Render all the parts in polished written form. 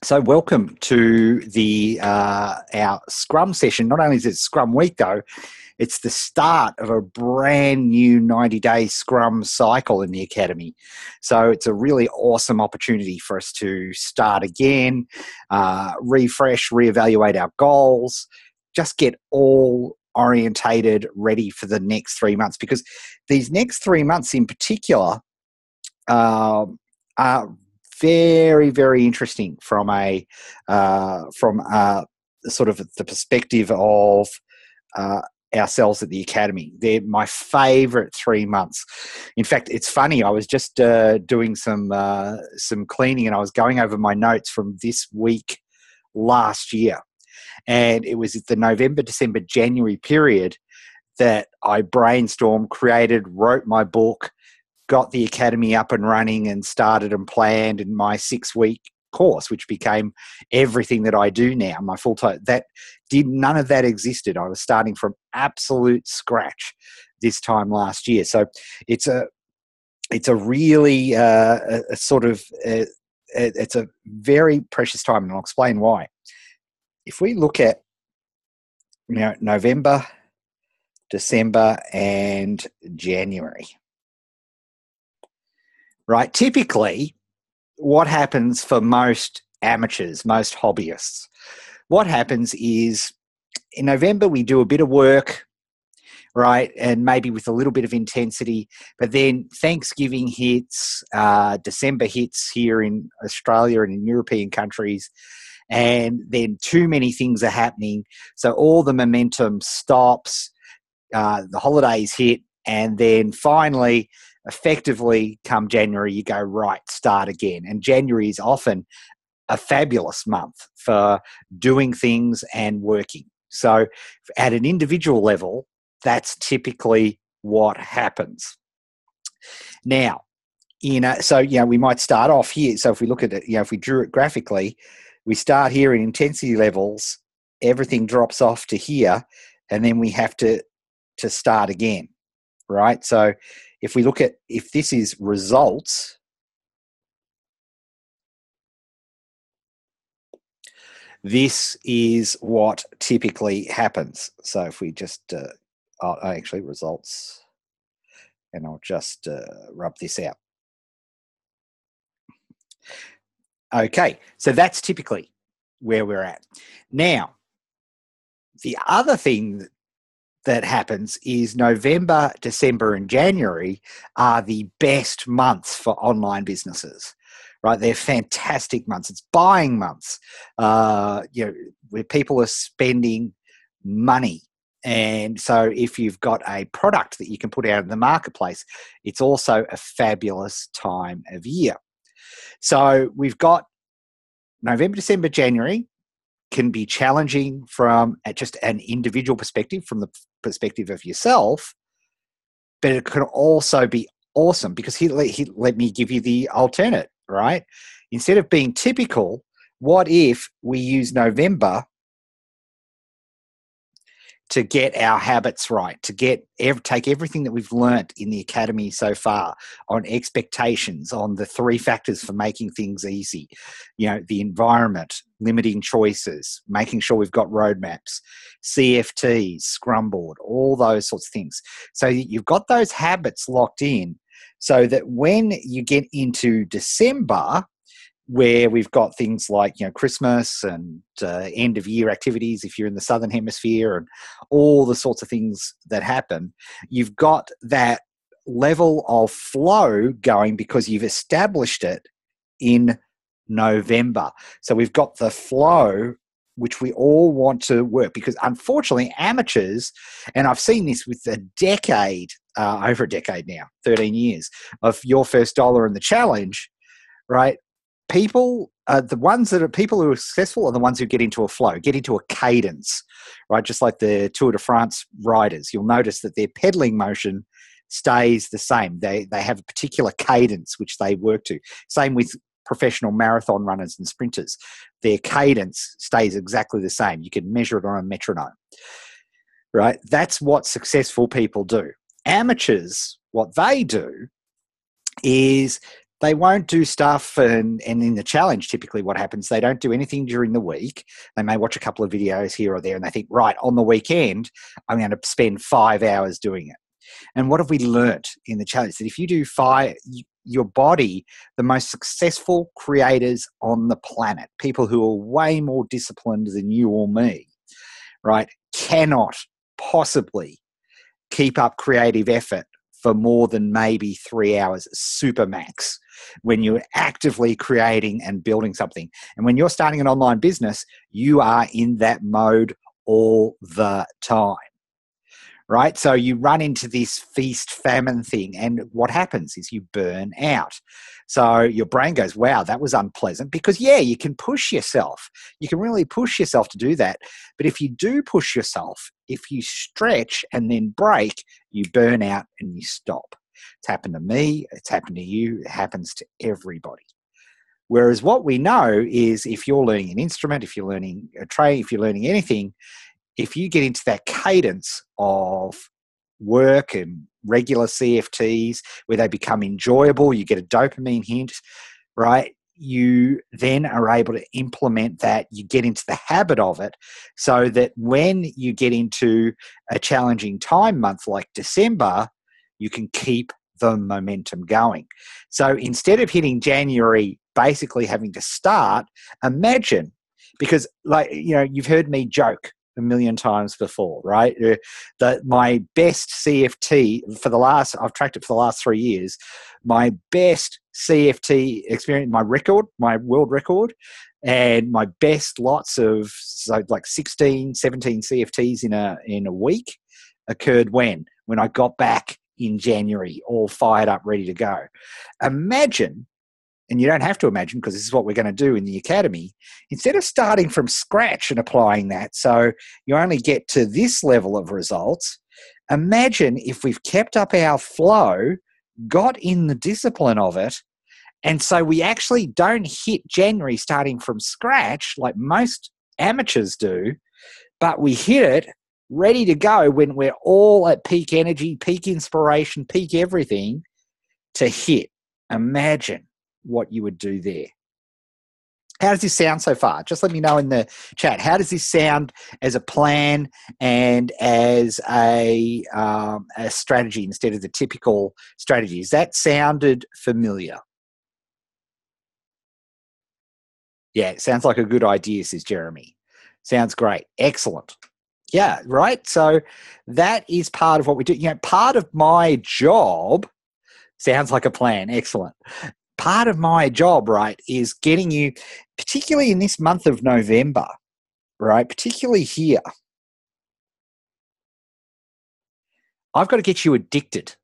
So welcome to the our Scrum session. Not only is it Scrum Week, though, it's the start of a brand new 90-day Scrum cycle in the Academy. So it's a really awesome opportunity for us to start again, refresh, reevaluate our goals, just get all orientated, ready for the next 3 months. Because these next 3 months in particular are very, very interesting from sort of the perspective of uh, ourselves at the Academy. They're my favourite 3 months. In fact, it's funny. I was just doing some cleaning, and I was going over my notes from this week last year, and it was the November, December, January period that I brainstormed, created, wrote my book, got the Academy up and running, and started and planned in my 6-week course, which became everything that I do now. My full time, none of that existed. I was starting from absolute scratch this time last year. So it's a really it's a very precious time, and I'll explain why. If we look at November, December, and January, right? Typically, what happens for most amateurs, most hobbyists, what happens is in November we do a bit of work, right? And maybe with a little bit of intensity, but then Thanksgiving hits, December hits here in Australia and in European countries, and then too many things are happening. So all the momentum stops, the holidays hit, and then finally, effectively, come January, you go, right, start again. And January is often a fabulous month for doing things and working. So at an individual level, that's typically what happens. Now, we might start off here. So if we look at it, if we drew it graphically, we start here in intensity levels, everything drops off to here, and then we have to start again, right? So if we look at, if this is results, this is what typically happens. So if we just, actually results, and I'll just rub this out. Okay, so that's typically where we're at. Now, the other thing that happens is November, December, and January are the best months for online businesses, right? They're fantastic months. It's buying months, where people are spending money. And so if you've got a product that you can put out in the marketplace, it's also a fabulous time of year. So we've got November, December, January can be challenging from just an individual perspective, from the perspective of yourself, but it can also be awesome because let me give you the alternate, right? Instead of being typical, what if we use November to get our habits right, to take everything that we've learnt in the Academy so far on expectations, on the 3 factors for making things easy, the environment, limiting choices, making sure we've got roadmaps, CFTs, Scrum Board, all those sorts of things. So you've got those habits locked in so that when you get into December, where we've got things like Christmas and end of year activities if you're in the Southern Hemisphere, and all the sorts of things that happen, you've got that level of flow going because you've established it in November. So we've got the flow which we all want to work, because unfortunately amateurs, and I've seen this with over a decade now, 13 years of Your First Dollar and the Challenge, right? People who are successful are the ones who get into a flow, get into a cadence, right? Just like the Tour de France riders, you'll notice that their pedaling motion stays the same. They have a particular cadence which they work to. Same with professional marathon runners and sprinters. Their cadence stays exactly the same. You can measure it on a metronome, right? That's what successful people do. Amateurs, what they do is They won't do stuff, and in the challenge, typically what happens, they don't do anything during the week. They may watch a couple of videos here or there, and they think, right, on the weekend, I'm going to spend 5 hours doing it. And what have we learnt in the challenge? That if you do your body, the most successful creators on the planet, people who are way more disciplined than you or me, right, cannot possibly keep up creative effort for more than maybe 3 hours super max when you're actively creating and building something. And when you're starting an online business, you are in that mode all the time, right? So you run into this feast famine thing, and what happens is you burn out. So your brain goes, wow, that was unpleasant, because yeah, you can push yourself. You can really push yourself to do that. But if you do push yourself, if you stretch and then break, you burn out and you stop. It's happened to me. It's happened to you. It happens to everybody. Whereas what we know is, if you're learning an instrument, if you're learning a trade, if you're learning anything, if you get into that cadence of work and regular CFTs where they become enjoyable, you get a dopamine hint, right? You then are able to implement that. You get into the habit of it, so that when you get into a challenging time month like December, you can keep the momentum going. So instead of hitting January basically having to start, imagine, because you've heard me joke a million times before, right? That my best CFT I've tracked it for the last 3 years. My best CFT experience, my world record, and my best lots of 16, 17 CFTs in a week occurred when I got back in January, all fired up, ready to go. Imagine, and you don't have to imagine, because this is what we're going to do in the Academy, instead of starting from scratch and applying that so you only get to this level of results, imagine if we've kept up our flow, got in the discipline of it, and so we actually don't hit January starting from scratch like most amateurs do, but we hit it ready to go when we're all at peak energy, peak inspiration, peak everything to hit. Imagine what you would do there. How does this sound so far? Just let me know in the chat. How does this sound as a plan and as a strategy instead of the typical strategy? Is that sounded familiar? Yeah, it sounds like a good idea, says Jeremy. Sounds great. Excellent. Yeah, right. So that is part of what we do. Part of my job sounds like a plan. Excellent. Part of my job, right, is getting you, particularly in this month of November, right, particularly here, I've got to get you addicted,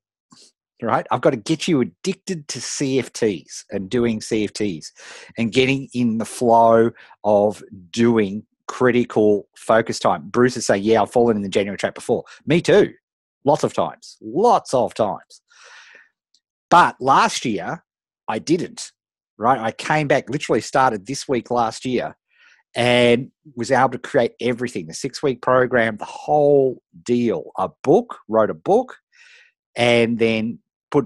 right? I've got to get you addicted to CFTs and doing CFTs and getting in the flow of doing critical focus time. Bruce is saying, yeah, I've fallen in the January trap before. Me too. Lots of times. But last year, I didn't, right? I came back, literally started this week last year, and was able to create everything, the 6-week program, the whole deal, wrote a book, and then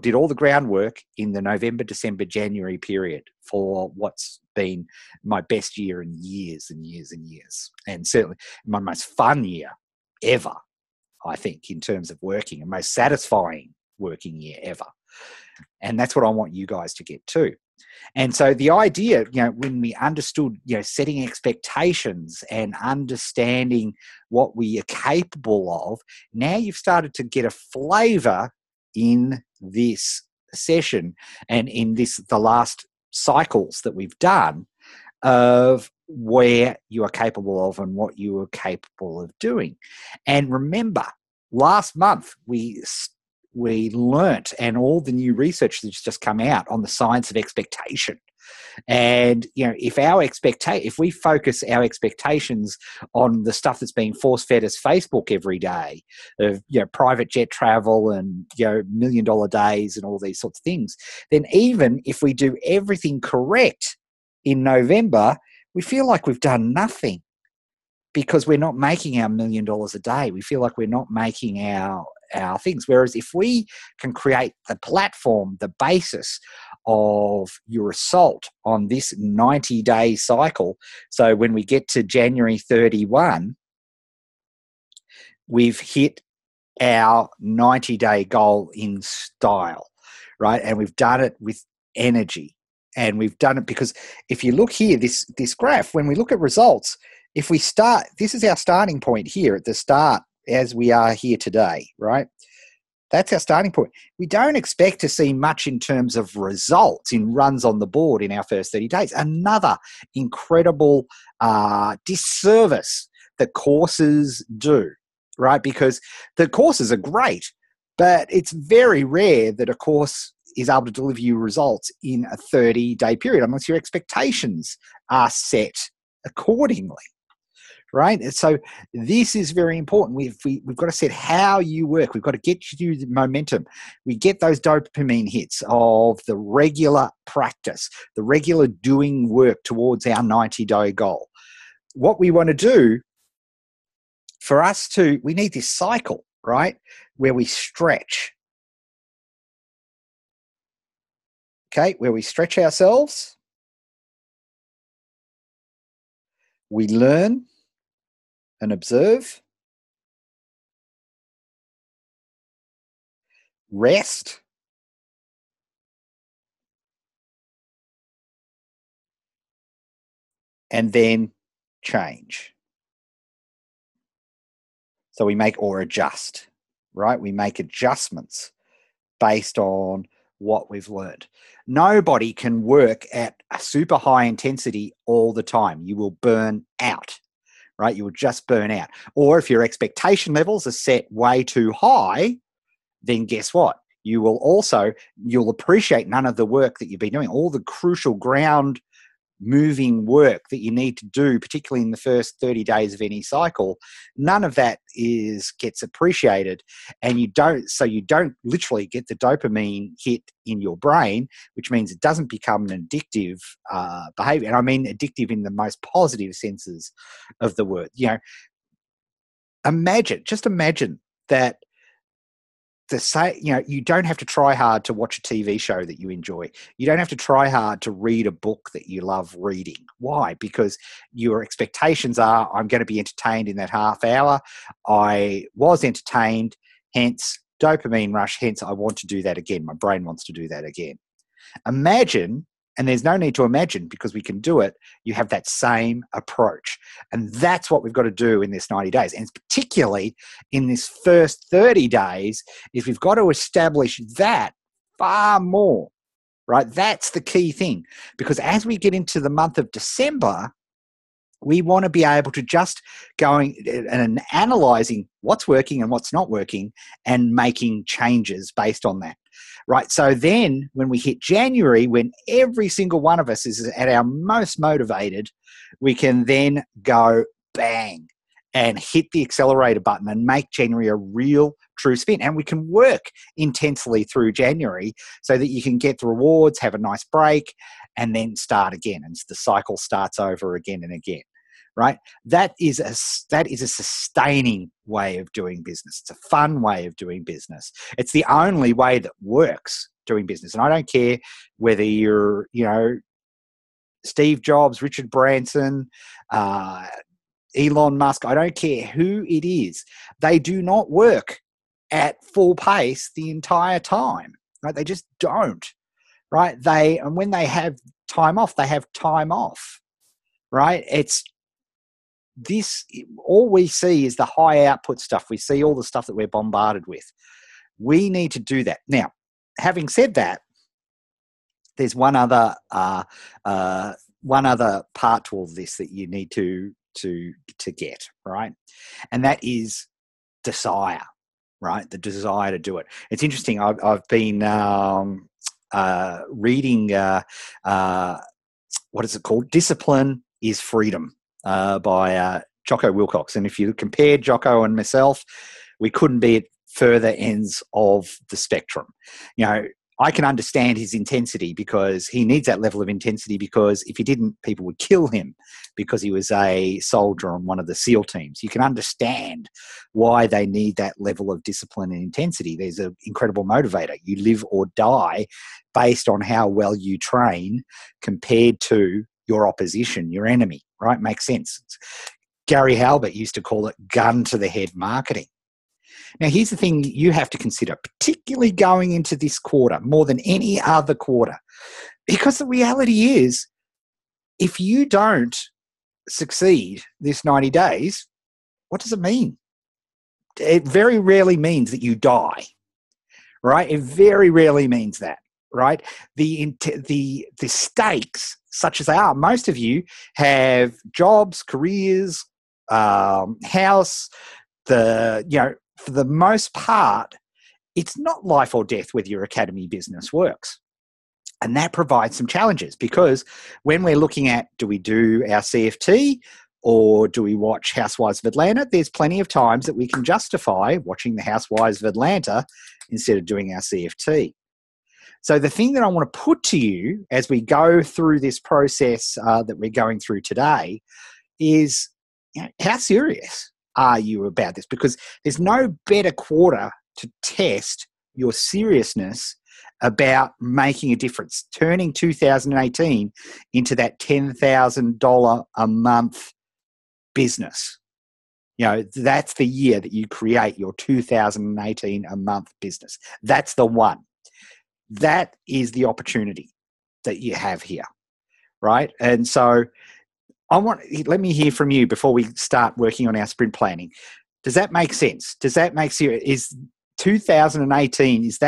did all the groundwork in the November, December, January period for what's been my best year in years and years and years. And certainly my most fun year ever, I think, in terms of working, and most satisfying working year ever. And that's what I want you guys to get too. And so the idea, when we understood, setting expectations and understanding what we are capable of, now you've started to get a flavor in this session and in the last cycles that we've done of where you are capable of and what you are capable of doing. And remember, last month we learnt, and all the new research that's just come out on the science of expectation. And if we focus our expectations on the stuff that's being force fed as Facebook every day, of private jet travel and $1 million days and all these sorts of things, then even if we do everything correct in November, we feel like we've done nothing, because we're not making our $1 million a day. We feel like we're not making our things. Whereas if we can create the platform, the basis of your result on this 90-day cycle. So when we get to January 31, we've hit our 90-day goal in style, right? And we've done it with energy. And we've done it because if you look here, this graph, when we look at results, if we start, this is our starting point here at the start as we are here today, right? That's our starting point. We don't expect to see much in terms of results in runs on the board in our first 30 days. Another incredible disservice that courses do, right? Because the courses are great, but it's very rare that a course is able to deliver you results in a 30-day period unless your expectations are set accordingly. Right? So this is very important. We've got to set how you work. We've got to get you the momentum. We get those dopamine hits of the regular practice, the regular doing work towards our 90-day goal. What we want to do for us to, we need this cycle, right? Where we stretch. Okay, where we stretch ourselves. We learn and observe, rest, and then change. So we make or adjust, right? We make adjustments based on what we've learned. Nobody can work at a super high intensity all the time. You will burn out. Right? You will just burn out. Or if your expectation levels are set way too high, then guess what? You'll appreciate none of the work that you've been doing, all the crucial ground moving work that you need to do, particularly in the first 30 days of any cycle. None of that gets appreciated, and you don't literally get the dopamine hit in your brain, which means it doesn't become an addictive behavior. And I mean addictive in the most positive senses of the word. Just imagine that you don't have to try hard to watch a TV show that you enjoy. You don't have to try hard to read a book that you love reading. Why? Because your expectations are, I'm going to be entertained in that half hour. I was entertained, hence dopamine rush, hence I want to do that again. My brain wants to do that again. Imagine, and there's no need to imagine because we can do it, you have that same approach. And that's what we've got to do in this 90 days. And particularly in this first 30 days, is we've got to establish that far more, right? That's the key thing. Because as we get into the month of December, we want to be able to just going and analyzing what's working and what's not working and making changes based on that. Right. So then when we hit January, when every single one of us is at our most motivated, we can then go bang and hit the accelerator button and make January a real true spin. And we can work intensely through January so that you can get the rewards, have a nice break, and then start again. And the cycle starts over again and again. Right? That is a sustaining way of doing business. It's a fun way of doing business. It's the only way that works doing business. And I don't care whether you're, Steve Jobs, Richard Branson, Elon Musk. I don't care who it is. They do not work at full pace the entire time. Right? They just don't. Right? And when they have time off, they have time off. Right? All we see is the high output stuff. We see all the stuff that we're bombarded with. We need to do that. Now, having said that, there's one other part to all of this that you need to get, right? And that is desire, right? The desire to do it. It's interesting. I've been reading what is it called? Discipline is Freedom. By Jocko Willcox. And if you compare Jocko and myself, we couldn't be at further ends of the spectrum. I can understand his intensity, because he needs that level of intensity, because if he didn't, people would kill him because he was a soldier on one of the SEAL teams. You can understand why they need that level of discipline and intensity. There's an incredible motivator. You live or die based on how well you train compared to your opposition, your enemy, right? Makes sense. Gary Halbert used to call it gun to the head marketing. Now, here's the thing you have to consider, particularly going into this quarter, more than any other quarter, because the reality is, if you don't succeed this 90 days, what does it mean? It very rarely means that you die, right? It very rarely means that, right? The stakes, such as they are, most of you have jobs, careers, house, for the most part, it's not life or death whether your academy business works. And that provides some challenges, because when we're looking at, do we do our CFT or do we watch Housewives of Atlanta? There's plenty of times that we can justify watching the Housewives of Atlanta instead of doing our CFT. So the thing that I want to put to you as we go through this process that we're going through today is, how serious are you about this? Because there's no better quarter to test your seriousness about making a difference, turning 2018 into that $10,000 a month business. That's the year that you create your 2018 a month business. That's the one. That is the opportunity that you have here, right? And so let me hear from you before we start working on our sprint planning. Does that make sense? Does that make sense? Is 2018, is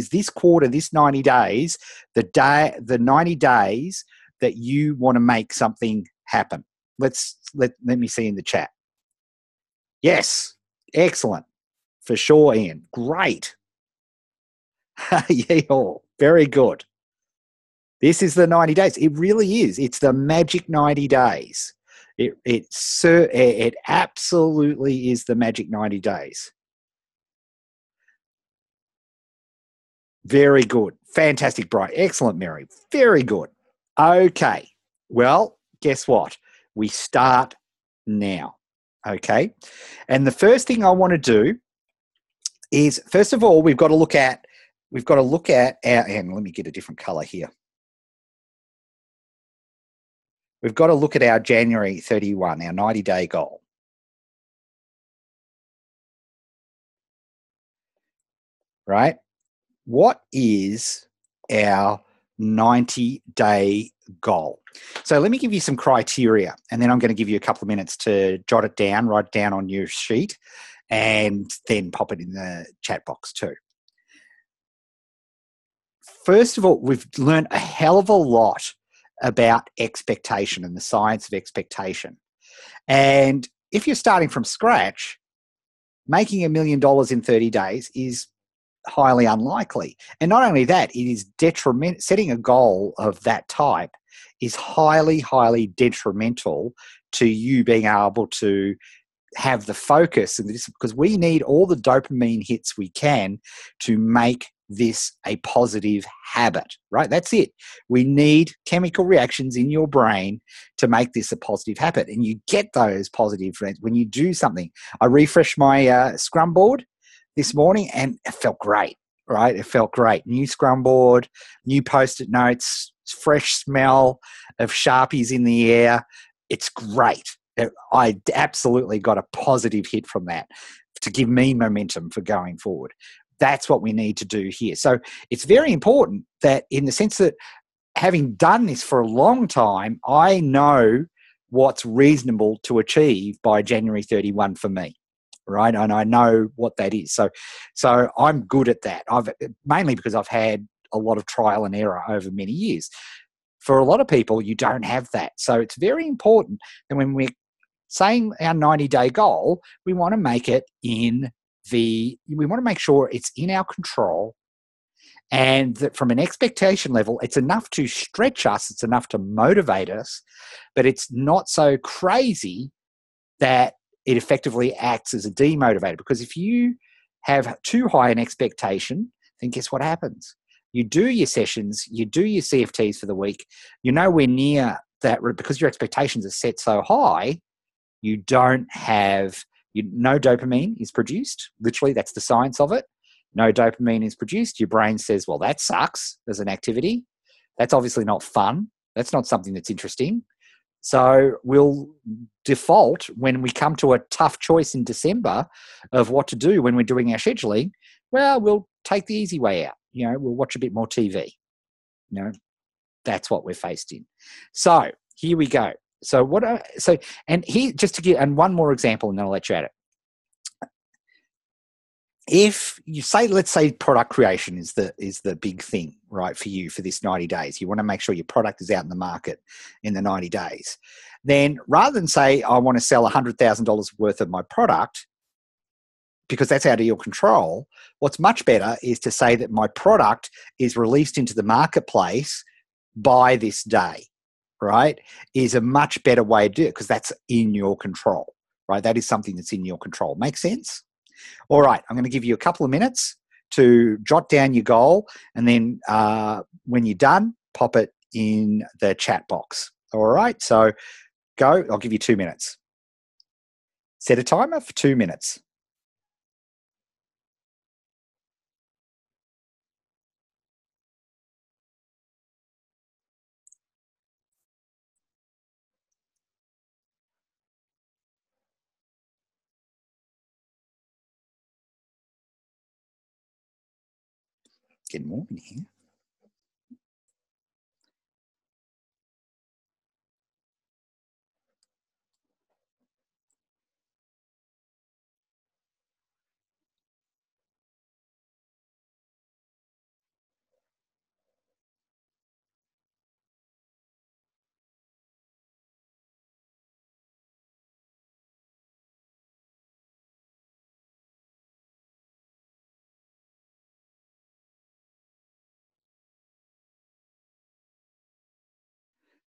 this quarter, this 90 days, the 90 days that you want to make something happen? Let me see in the chat. Yes, excellent. For sure, Ian. Great. Yeah, very good. This is the 90 days. It really is. It's the magic 90 days. It absolutely is the magic 90 days. Very good. Fantastic, Bright. Excellent, Mary. Very good. Okay. Well, guess what? We start now. Okay. And the first thing I want to do is, first of all, we've got to look at and let me get a different color here. We've got to look at our January 31, our 90-day goal. Right? What is our 90-day goal? So let me give you some criteria, and then I'm going to give you a couple of minutes to jot it down, write it down on your sheet, and then pop it in the chat box too. First of all, we've learned a hell of a lot about expectation and the science of expectation. And if you're starting from scratch, making $1 million in 30 days is highly unlikely. And not only that, it is setting a goal of that type is highly, highly detrimental to you being able to have the focus, and this, because we need all the dopamine hits we can to make this a positive habit, right? That's it. We need chemical reactions in your brain to make this a positive habit. And you get those positive when you do something. I refreshed my Scrum board this morning and it felt great, right? It felt great. New Scrum board, new Post-it notes, fresh smell of Sharpies in the air. It's great. I absolutely got a positive hit from that to give me momentum for going forward. That's what we need to do here. So it's very important that, in the sense that, having done this for a long time, I know what's reasonable to achieve by January 31 for me, right? And I know what that is. So I'm good at that. Mainly because I've had a lot of trial and error over many years. For a lot of people, you don't have that. So it's very important that when we're saying our 90-day goal, we want to make it we want to make sure it's in our control, and that from an expectation level, it's enough to stretch us, it's enough to motivate us, but it's not so crazy that it effectively acts as a demotivator. Because if you have too high an expectation, then guess what happens? you do your sessions, you do your CFTs for the week, you're nowhere near that because your expectations are set so high, you don't have, no dopamine is produced. Literally, that's the science of it. No dopamine is produced. Your brain says, well, that sucks as an activity. That's obviously not fun. That's not something that's interesting. So we'll default when we come to a tough choice in December of what to do when we're doing our scheduling. Well, we'll take the easy way out. We'll watch a bit more TV. That's what we're faced in. So here we go. So and here, just to give, and one more example, and then I'll let you at it. If you say, let's say product creation is the big thing, right, for you for this 90 days. You want to make sure your product is out in the market in the 90 days. Then rather than say, I want to sell $100,000 worth of my product, because that's out of your control, what's much better is to say that my product is released into the marketplace by this day, right, is a much better way to do it because that's in your control, right? That is something that's in your control. Make sense? All right, I'm going to give you a couple of minutes to jot down your goal, and then when you're done, pop it in the chat box. All right, so go. I'll give you 2 minutes. Set a timer for 2 minutes. Getting warm in here.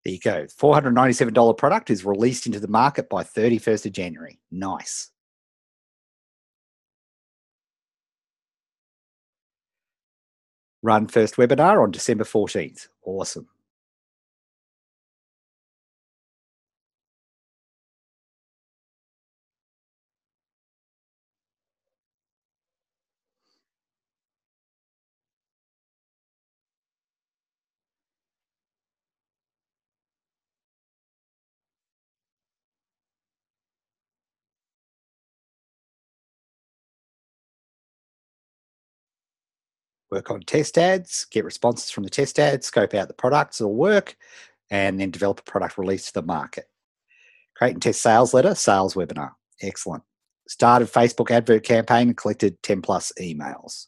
There you go. $497 product is released into the market by 31st of January. Nice. Run first webinar on December 14th. Awesome. Work on test ads, get responses from the test ads, scope out the products that'll work, and then develop a product release to the market. Create and test sales letter, sales webinar. Excellent. Started Facebook advert campaign and collected 10 plus emails.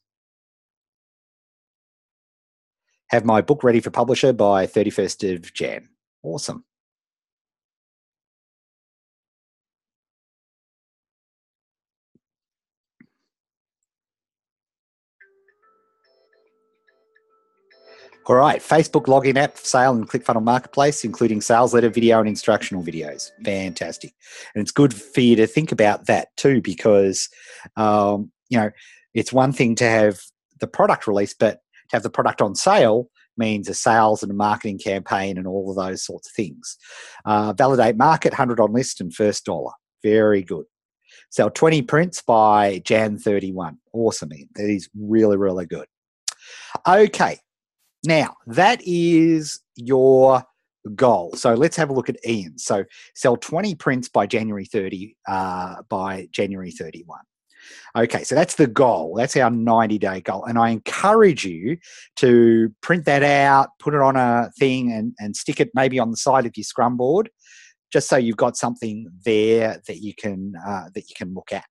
Have my book ready for publisher by 31st of Jan. Awesome. All right, Facebook login app, sale and ClickFunnels Marketplace, including sales letter, video, and instructional videos. Fantastic. And it's good for you to think about that too, because, it's one thing to have the product released, but to have the product on sale means a sales and a marketing campaign and all of those sorts of things. Validate market, 100 on list, and first dollar. Very good. Sell 20 prints by Jan 31. Awesome, Ian. That is really, really good. Okay. Now, that is your goal. So let's have a look at Ian. So sell 20 prints by January 30, by January 31. Okay, so that's the goal. That's our 90-day goal. And I encourage you to print that out, put it on a thing and stick it maybe on the side of your Scrum board, just so you've got something there that you can look at.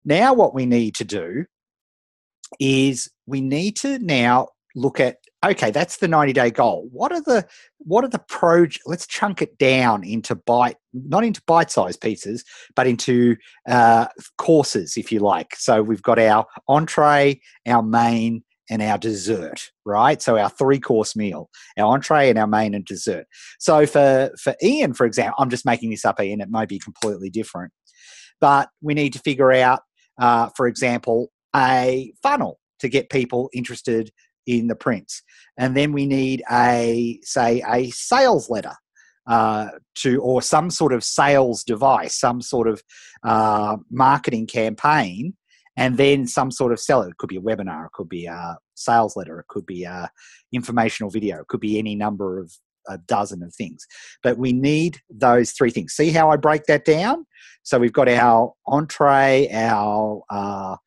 Now what we need to do is we need to now look at, okay, that's the 90-day goal. What are the projects? Let's chunk it down into not into bite-sized pieces, but into courses, if you like. So we've got our entree, our main, and our dessert, right? So our 3-course meal, our entree and our main and dessert. So for Ian, for example, I'm just making this up, Ian, it may be completely different, but we need to figure out, for example, a funnel to get people interested in the prints. And then we need a sales letter or some sort of sales device, some sort of marketing campaign, and then some sort of seller. It could be a webinar, it could be a sales letter, it could be a informational video, it could be any number of a dozen of things. But we need those three things. See how I break that down? So we've got our entree, our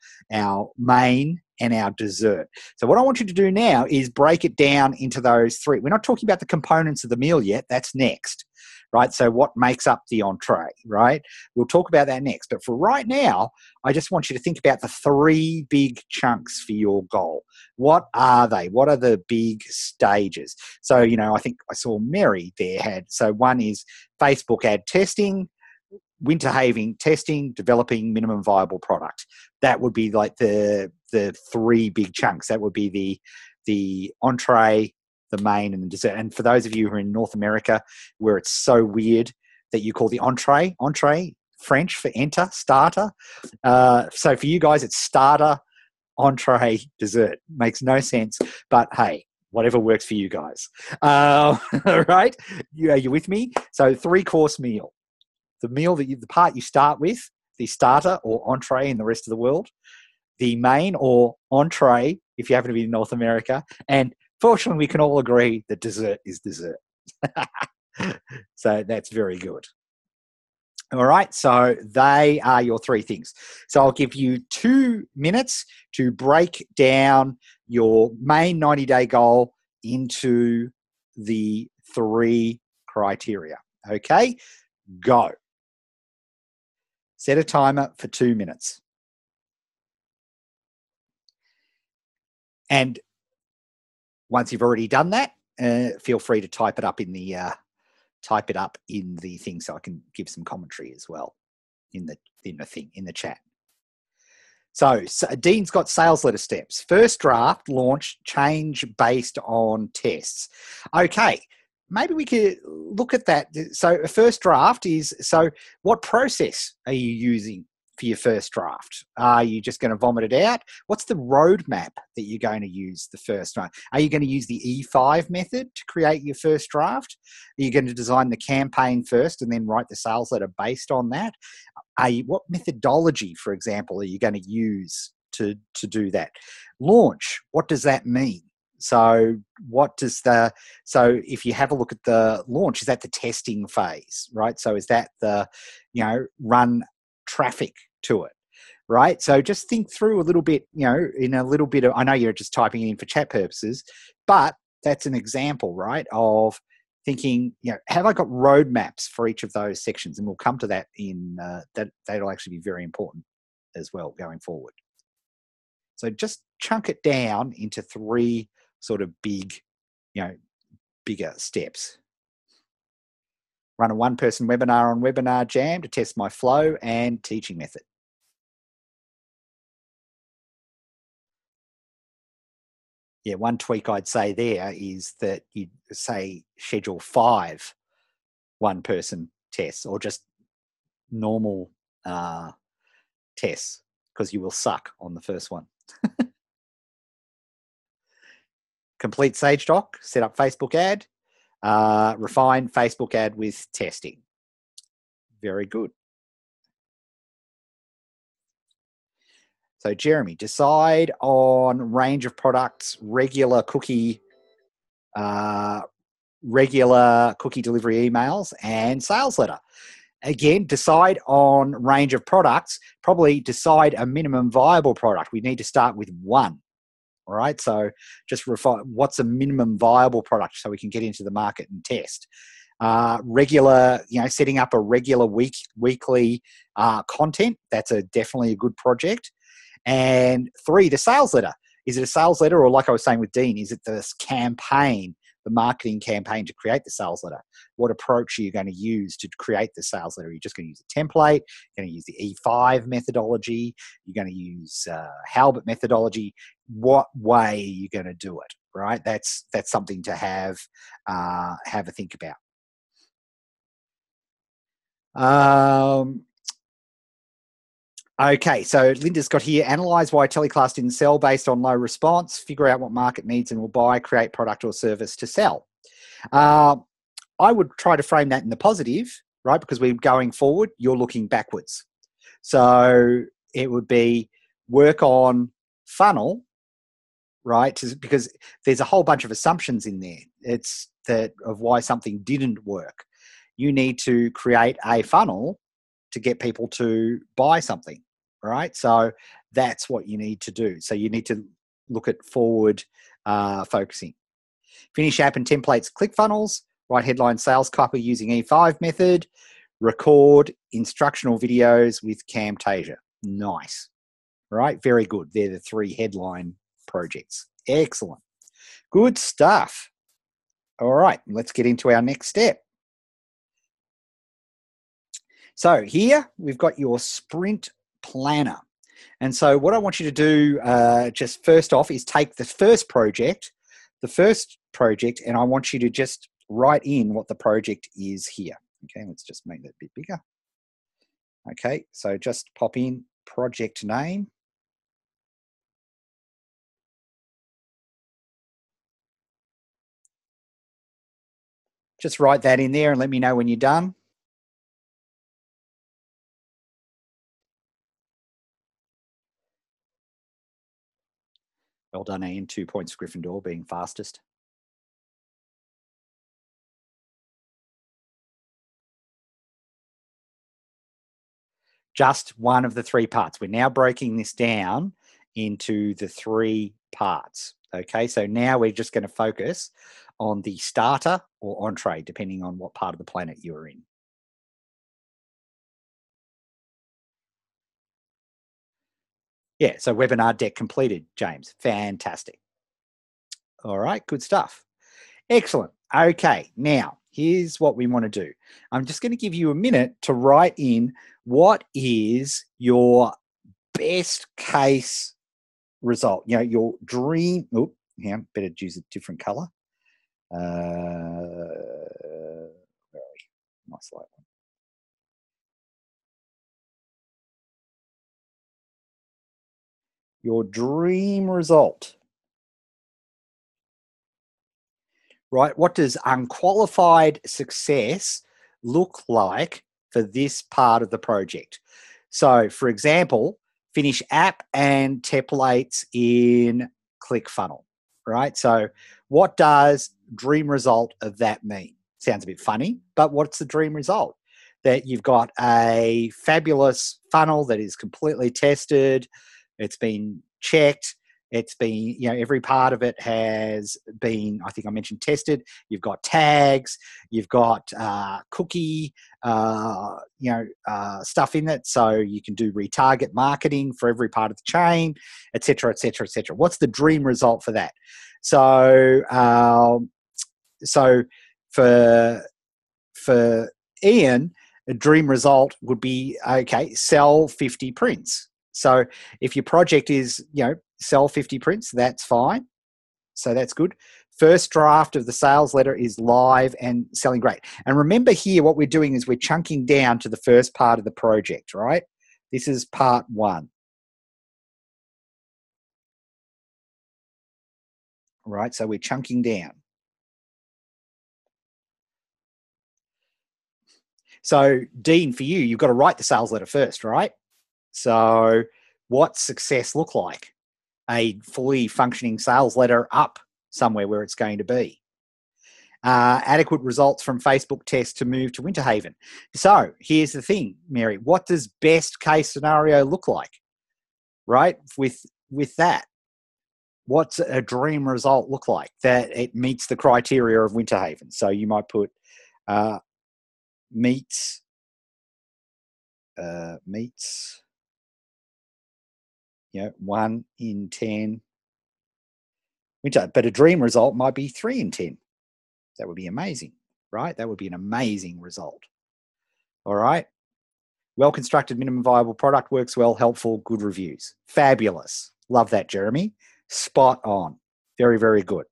main, and our dessert. So what I want you to do now is break it down into those three. We're not talking about the components of the meal yet. That's next, right? So what makes up the entree, right? We'll talk about that next. But for right now, I just want you to think about the three big chunks for your goal. What are they? What are the big stages? So, I think I saw Mary there so one is Facebook ad testing, winter having testing, developing minimum viable product. That would be like the three big chunks. That would be the entree, the main, and the dessert. And for those of you who are in North America, where it's so weird that you call the entree French for enter, starter. So for you guys, it's starter, entree, dessert. Makes no sense, but hey, whatever works for you guys. Right? Are you with me? So 3-course meal. The meal the part you start with, the starter or entree in the rest of the world, the main or entree if you happen to be in North America, and fortunately we can all agree that dessert is dessert. So that's very good. All right, so they are your three things. So I'll give you 2 minutes to break down your main 90-day goal into the 3 criteria. Okay, go. Set a timer for 2 minutes. And once you've already done that, feel free to type it up in the thing so I can give some commentary as well in the chat. So Dean's got sales letter steps. First draft, launch, change based on tests. Okay, maybe we could look at that. So a first draft is, so what process are you using for your first draft? Are you just going to vomit it out? What's the roadmap that you're going to use the first draft? Are you going to use the E5 method to create your first draft? Are you going to design the campaign first and then write the sales letter based on that? What methodology, for example, are you going to use to do that? Launch, what does that mean? So if you have a look at the launch, is that the testing phase, right? So is that run traffic to it, right? So just think through a little bit, I know you're just typing it in for chat purposes, but that's an example, right, of thinking, have I got roadmaps for each of those sections? And we'll come to that that'll actually be very important as well going forward. So just chunk it down into 3 sort of bigger steps. Run a 1-person webinar on Webinar Jam to test my flow and teaching method. Yeah, one tweak I'd say there is that you'd say schedule 5 1-person tests or just normal tests, because you will suck on the first one. Complete Sage Doc, set up Facebook ad, refine Facebook ad with testing. Very good. So Jeremy, decide on range of products, regular cookie delivery emails, and sales letter. Again, decide on range of products, probably decide a minimum viable product. We need to start with 1. All right, so just refine what's a minimum viable product so we can get into the market and test. Regular, setting up a regular weekly content. That's definitely a good project. And 3, the sales letter. Is it a sales letter, or like I was saying with Dean, is it this campaign, the marketing campaign to create the sales letter? What approach are you going to use to create the sales letter? Are you just going to use a template? You're going to use the E5 methodology? You're going to use Halbert methodology? What way are you going to do it? Right? That's something to have a think about. Okay, so Linda's got here, analyze why teleclass didn't sell based on low response, figure out what market needs and will buy, create product or service to sell. I would try to frame that in the positive, right? Because we're going forward, you're looking backwards. So it would be work on funnel, right? Because there's a whole bunch of assumptions in there. It's that of why something didn't work. You need to create a funnel to get people to buy something, right? So that's what you need to do. So you need to look at forward focusing. Finish app and templates ClickFunnels, write headline sales copy using E5 method, record instructional videos with Camtasia. Nice, right? Very good. They're the 3 headline projects. Excellent. Good stuff. All right, let's get into our next step. So here we've got your sprint planner. And so what I want you to do just first off is take the first project, and I want you to just write in what the project is here. Okay, let's just make that a bit bigger. Okay, so just pop in project name. Just write that in there and let me know when you're done. Well done, Ian. 2 points for Gryffindor, being fastest. Just one of the 3 parts. We're now breaking this down into the 3 parts. Okay, so now we're just going to focus on the starter or entree, depending on what part of the planet you're in. Yeah, so webinar deck completed, James. Fantastic. All right, good stuff. Excellent. Okay, now here's what we want to do. I'm just going to give you a minute to write in what is your best case result. You know, your dream. Oh, yeah, better use a different color. Very nice light one. Your dream result. Right? What does unqualified success look like for this part of the project? So, for example, finish app and templates in ClickFunnel, right? So, what does dream result of that mean? Sounds a bit funny, but what's the dream result? That you've got a fabulous funnel that is completely tested, it's been checked, it's been, you know, every part of it has been, I think I mentioned tested. You've got tags, you've got cookie, stuff in it, so you can do retarget marketing for every part of the chain, etc., etc., etc. What's the dream result for that? So, so for Ian, a dream result would be, okay, sell 50 prints. So if your project is, you know, sell 50 prints, that's fine. So that's good. First draft of the sales letter is live and selling great. And remember here, what we're doing is we're chunking down to the first part of the project, right? This is part 1. Right, so we're chunking down. So Dean, for you, you've got to write the sales letter first, right? So what's success look like? A fully functioning sales letter up somewhere where it's going to be. Adequate results from Facebook tests to move to Winter Haven. So here's the thing, Mary. What does best case scenario look like? Right? With that, what's a dream result look like? That it meets the criteria of Winter Haven. So you might put meets 1 in 10 winter, but a dream result might be 3 in 10. That would be amazing, right? That would be an amazing result. All right. Well-constructed minimum viable product, works well, helpful, good reviews. Fabulous. Love that, Jeremy. Spot on. Very, very good.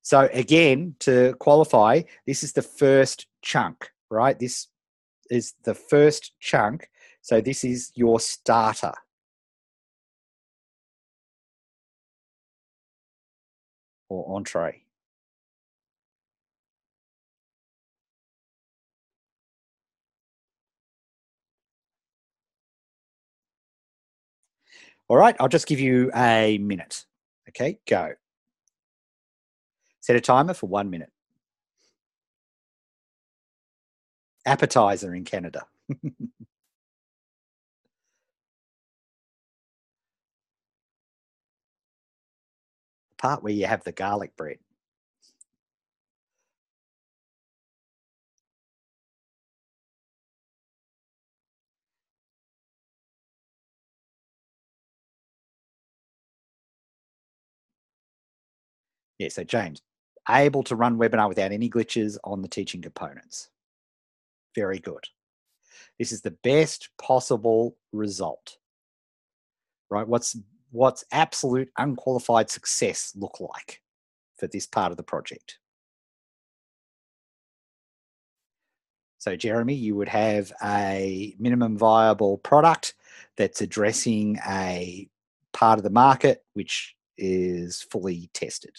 So again, to qualify, this is the first chunk, right? This is the first chunk. So this is your starter. Or entree. All right, I'll just give you a minute. Okay, go. Set a timer for 1 minute. Appetizer in Canada. The part where you have the garlic bread. Yeah, so James, able to run webinar without any glitches on the teaching components. Very good. This is the best possible result, right? What's absolute unqualified success look like for this part of the project? So Jeremy, you would have a minimum viable product that's addressing a part of the market which is fully tested.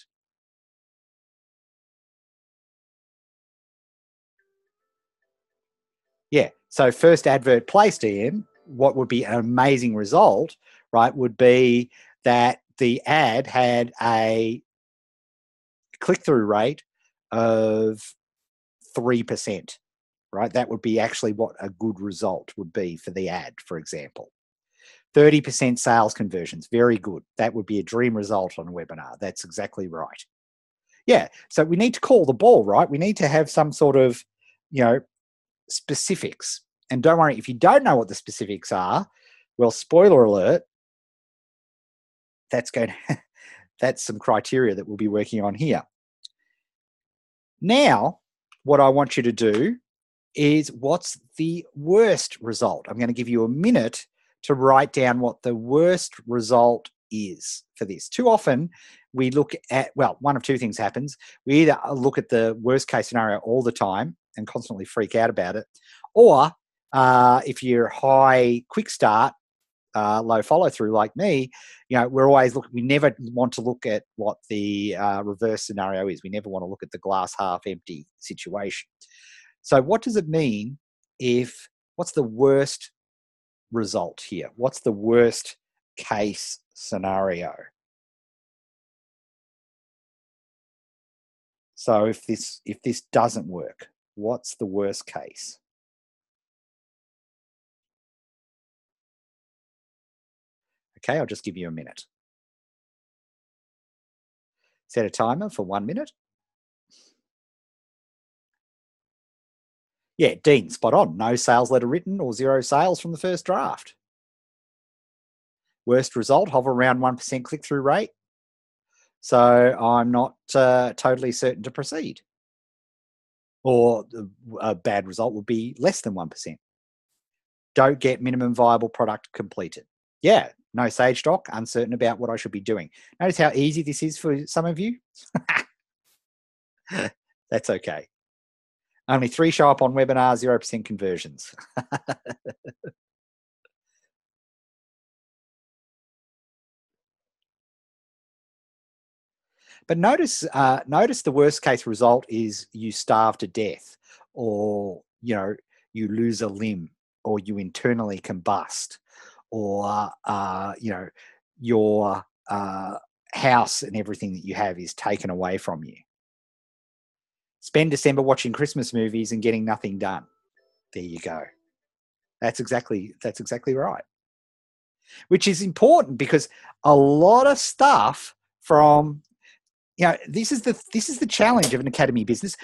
Yeah. So first advert placed, Ian, what would be an amazing result, right, would be that the ad had a click-through rate of 3%, right? That would be actually what a good result would be for the ad, for example. 30% sales conversions, very good. That would be a dream result on a webinar. That's exactly right. Yeah. So we need to call the ball, right? We need to have some sort of, specifics. And don't worry, if you don't know what the specifics are, well, spoiler alert, that's some criteria that we'll be working on here. Now, what I want you to do is, what's the worst result? I'm going to give you a minute to write down what the worst result is for this. Too often we look at, well, one of two things happens. We either look at the worst case scenario all the time and constantly freak out about it, or if you're high quick start, low follow through like me, we're always looking. We never want to look at what the reverse scenario is. We never want to look at the glass half empty situation. So what does it mean what's the worst result here? What's the worst case scenario? So if this doesn't work, what's the worst case? Okay, I'll just give you a minute. Set a timer for 1 minute. Yeah, Dean, spot on. No sales letter written or 0 sales from the first draft. Worst result, hover around 1% click-through rate. So I'm not totally certain to proceed. Or a bad result would be less than 1%. Don't get minimum viable product completed. Yeah, no sage stock, uncertain about what I should be doing. Notice how easy this is for some of you? That's okay. Only 3 show up on webinar, 0% conversions. But notice the worst case result is you starve to death, or you lose a limb, or you internally combust, or your house and everything that you have is taken away from you. Spend December watching Christmas movies and getting nothing done. There you go. That's exactly right. Which is important, because a lot of stuff from this is the challenge of an academy business,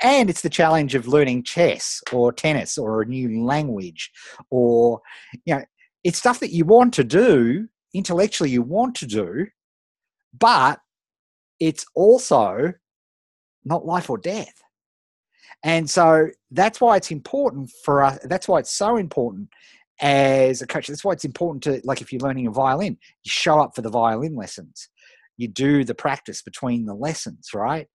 and it's the challenge of learning chess or tennis or a new language, or it's stuff that you want to do intellectually, you want to do, but it's also not life or death. And so that's why it's important for us. That's why it's so important as a coach. That's why it's important to, like, if you're learning a violin, you show up for the violin lessons. you do the practice between the lessons, right?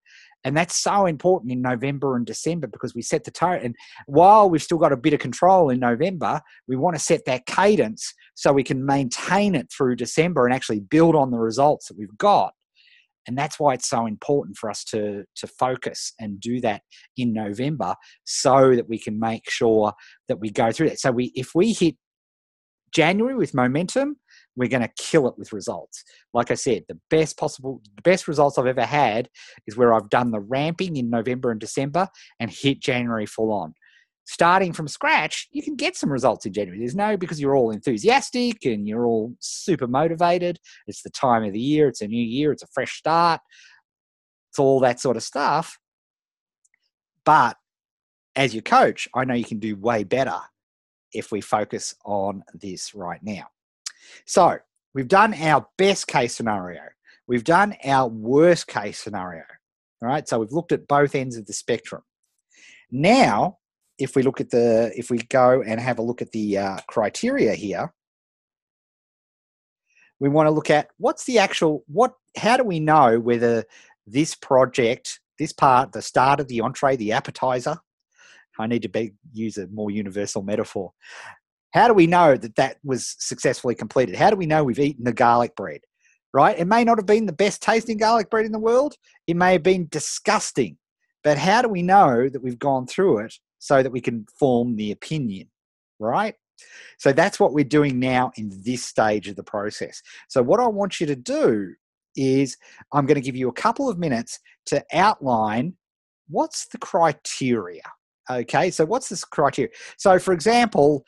And that's so important in November and December because we set the tone. And while we've still got a bit of control in November, we want to set that cadence so we can maintain it through December and actually build on the results that we've got. And that's why it's so important for us to focus and do that in November so that we can make sure that we go through that. So if we hit January with momentum, we're going to kill it with results. Like I said, the best results I've ever had is where I've done the ramping in November and December and hit January full on. Starting from scratch, you can get some results in January. Because you're all enthusiastic and you're all super motivated. It's the time of the year. It's a new year. It's a fresh start. It's all that sort of stuff. But as your coach, I know you can do way better if we focus on this right now. So we've done our best case scenario. We've done our worst case scenario. All right. So we've looked at both ends of the spectrum. Now, if we go and have a look at the criteria here, we want to look at how do we know whether this project, this part, the start of the entree, the appetizer, I need to use a more universal metaphor. How do we know that was successfully completed? How do we know we've eaten the garlic bread, right? It may not have been the best tasting garlic bread in the world. It may have been disgusting. But how do we know that we've gone through it so that we can form the opinion, right? So that's what we're doing now in this stage of the process. So what I want you to do is I'm going to give you a couple of minutes to outline what's the criteria. Okay, so what's this criteria? So, for example,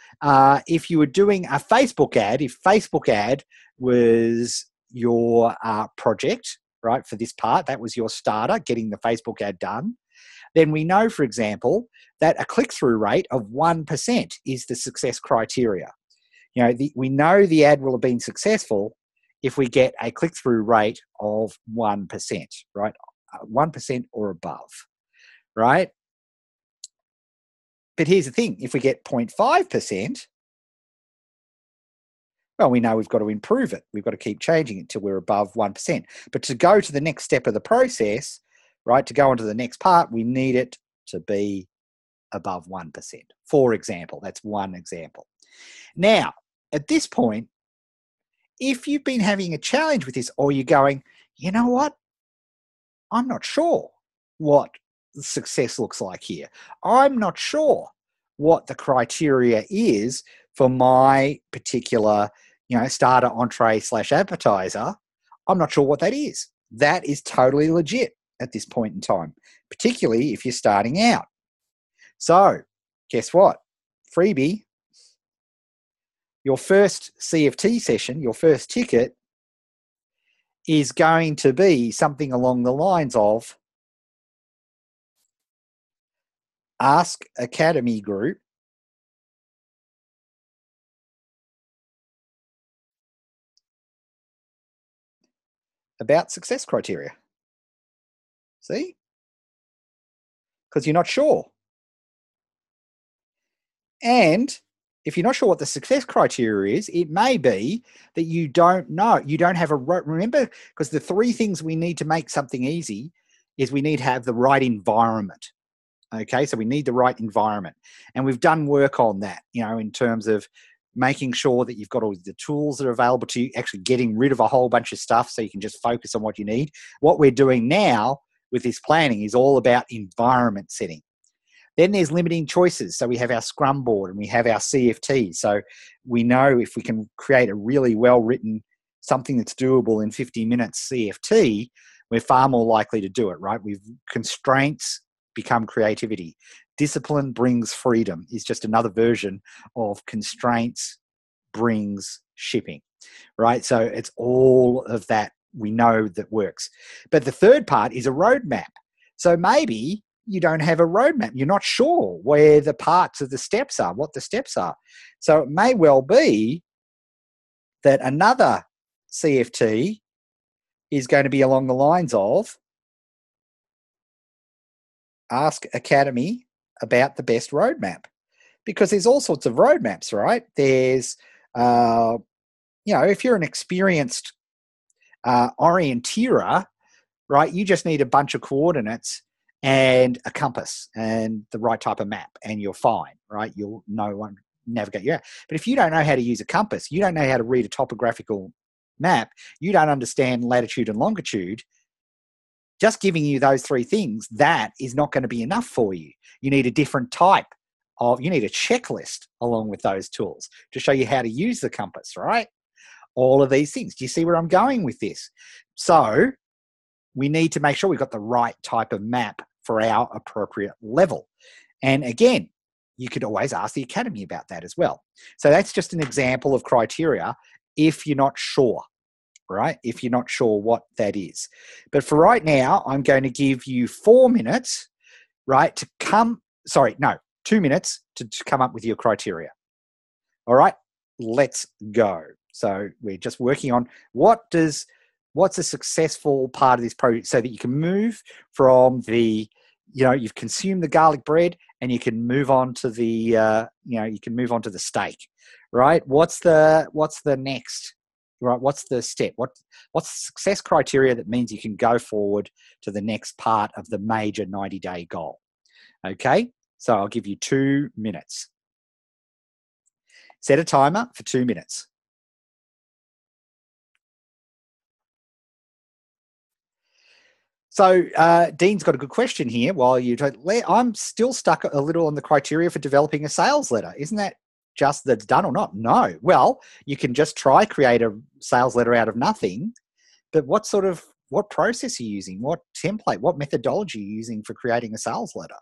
if you were doing a Facebook ad, if Facebook ad was your project, right, for this part, that was your starter, getting the Facebook ad done, then we know, for example, that a click-through rate of 1% is the success criteria. We know the ad will have been successful if we get a click-through rate of 1%, right? 1% or above, right? But here's the thing, if we get 0.5%, well, we know we've got to improve it. We've got to keep changing it till we're above 1%. But to go to the next step of the process, right, to go on to the next part, we need it to be above 1%. For example, that's one example. Now, at this point, if you've been having a challenge with this or you're going, you know what, I'm not sure what success looks like here. I'm not sure what the criteria is for my particular, starter, entree / appetizer. I'm not sure what that is. That is totally legit at this point in time, particularly if you're starting out. So guess what? Freebie, your first CFT session, your first ticket is going to be something along the lines of Ask Academy Group about success criteria. See? Because you're not sure. And if you're not sure what the success criteria is, it may be that you don't know. You don't have remember, because the three things we need to make something easy is we need to have the right environment. Okay, so we need the right environment. And we've done work on that, in terms of making sure that you've got all the tools that are available to you, actually getting rid of a whole bunch of stuff so you can just focus on what you need. What we're doing now with this planning is all about environment setting. Then there's limiting choices. So we have our Scrum board and we have our CFT. So we know if we can create a really well-written, something that's doable in 50 minutes CFT, we're far more likely to do it, right? Constraints become creativity. Discipline brings freedom is just another version of constraints brings shipping, right? So it's all of that we know that works. But the third part is a roadmap. So maybe you don't have a roadmap. You're not sure where the parts of the steps are, what the steps are. So it may well be that another CFT is going to be along the lines of Ask Academy about the best roadmap, because there's all sorts of roadmaps, right? There's, if you're an experienced orienteer, right, you just need a bunch of coordinates and a compass and the right type of map, and you're fine, right? You'll know one navigate you out. But if you don't know how to use a compass, you don't know how to read a topographical map, you don't understand latitude and longitude, just giving you those three things, that is not going to be enough for you. You need a different type of, you need a checklist along with those tools to show you how to use the compass, right? All of these things. Do you see where I'm going with this? So we need to make sure we've got the right type of map for our appropriate level. And again, you could always ask the academy about that as well. So that's just an example of criteria if you're not sure, right? If you're not sure what that is. But for right now, I'm going to give you 4 minutes, right, to come, 2 minutes to come up with your criteria. All right, let's go. So we're just working on what's a successful part of this project so that you can move from the, you've consumed the garlic bread and you can move on to the, you can move on to the steak, right? What's the next, right? What's the step? What's the success criteria that means you can go forward to the next part of the major 90-day goal? Okay, so I'll give you 2 minutes. Set a timer for 2 minutes. So Dean's got a good question here. I'm still stuck a little on the criteria for developing a sales letter. Isn't that just that's done or not? No. Well, you can just try create a sales letter out of nothing, but what process are you using? What template, what methodology are you using for creating a sales letter?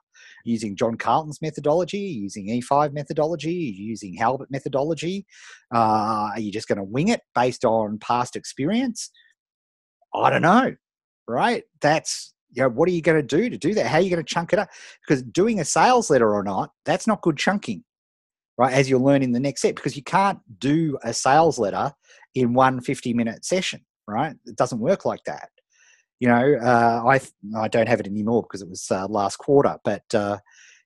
Using John Carlton's methodology, using E5 methodology, using Halbert methodology? Are you just going to wing it based on past experience? I don't know. Right? That's, what are you going to do that? How are you going to chunk it up? Because doing a sales letter or not, that's not good chunking, right? As you'll learn in the next step, because you can't do a sales letter in one 50-minute session, right? It doesn't work like that. I don't have it anymore because it was last quarter, but,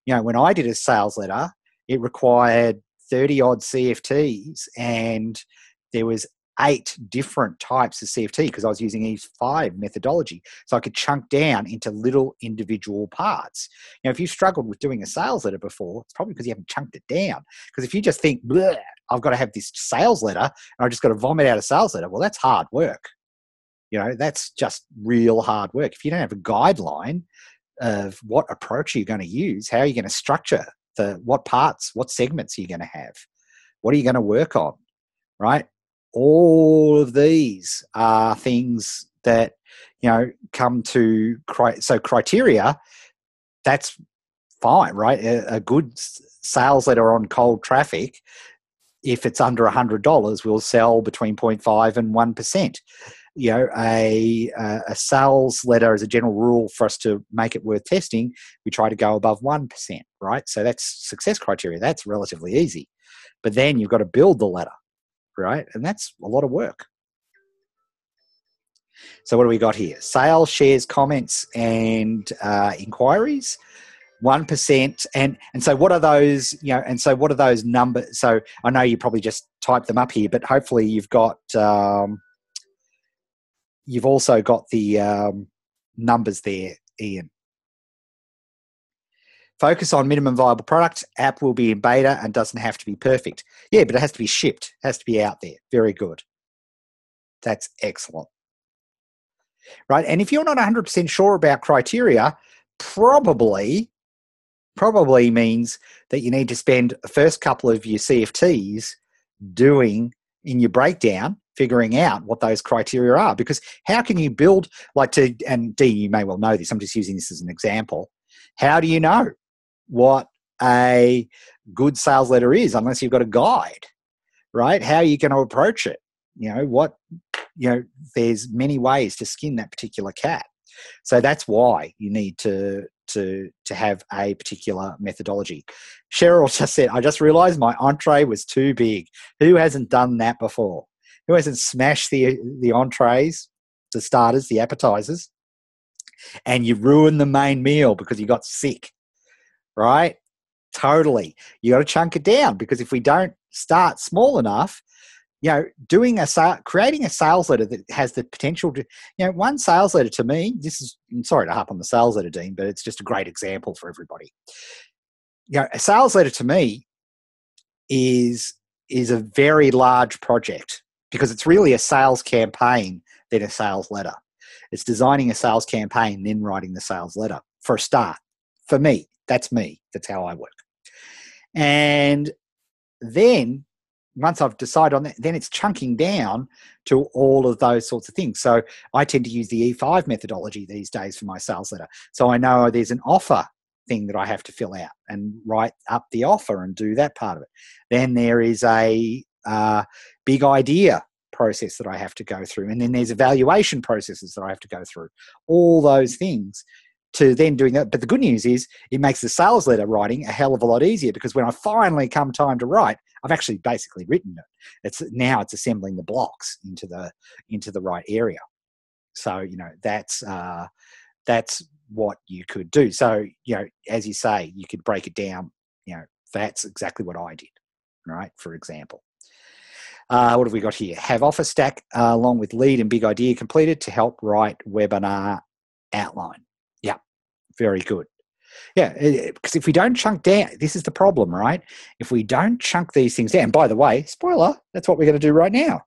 when I did a sales letter, it required 30 odd CFTs and there was 8 different types of CFT because I was using E5 methodology. So I could chunk down into little individual parts. If you struggled with doing a sales letter before, it's probably because you haven't chunked it down. Because if you just think, I've got to have this sales letter and I just got to vomit out a sales letter, well, that's hard work. That's just real hard work. If you don't have a guideline of what approach you're going to use, how are you going to structure what parts, what segments are you going to have? What are you going to work on, right? All of these are things that, come to, so criteria, that's fine, right? A good sales letter on cold traffic, if it's under $100, will sell between 0.5 and 1%. A sales letter as a general rule for us to make it worth testing, we try to go above 1%, right? So that's success criteria. That's relatively easy. But then you've got to build the letter, right? And that's a lot of work. So what do we got here? Sales, shares, comments, and inquiries. 1%. And so what are those, and so what are those numbers? So I know you probably just typed them up here, but hopefully you've got, you've also got the numbers there, Ian. Focus on minimum viable product. App will be in beta and doesn't have to be perfect. Yeah, but it has to be shipped. It has to be out there. Very good. That's excellent. Right? And if you're not 100% sure about criteria, probably means that you need to spend the first couple of your CFTs doing in your breakdown, figuring out what those criteria are. Because how can you build, and Dean, you may well know this, I'm just using this as an example. How do you know what a good sales letter is unless you've got a guide, right? How are you going to approach it? There's many ways to skin that particular cat. So that's why you need to have a particular methodology. Cheryl just said, I just realized my entree was too big. Who hasn't done that before? Who hasn't smashed the entrees, the starters, the appetizers, and you ruined the main meal because you got sick, right? Totally. You got to chunk it down, because if we don't start small enough, creating a sales letter that has the potential to, one sales letter to me, I'm sorry to harp on the sales letter, Dean, but it's just a great example for everybody. A sales letter to me is a very large project because it's really a sales campaign than a sales letter. It's designing a sales campaign, then writing the sales letter for a start. For me. That's how I work. And then once I've decided on that, then it's chunking down to all of those sorts of things. So I tend to use the E5 methodology these days for my sales letter. So I know there's an offer thing that I have to fill out and write up the offer and do that part of it. Then there is a big idea process that I have to go through. And then there's evaluation processes that I have to go through. All those things to then doing that. But the good news is it makes the sales letter writing a hell of a lot easier because when I finally come time to write, I've actually basically written it. It's assembling the blocks into the right area. So, that's what you could do. So, as you say, you could break it down. That's exactly what I did, right? For example. What have we got here? Have offer stack along with lead and big idea completed to help write webinar outline. Yeah, very good. Yeah, because if we don't chunk down, this is the problem, right? If we don't chunk these things down, by the way, spoiler, that's what we're going to do right now.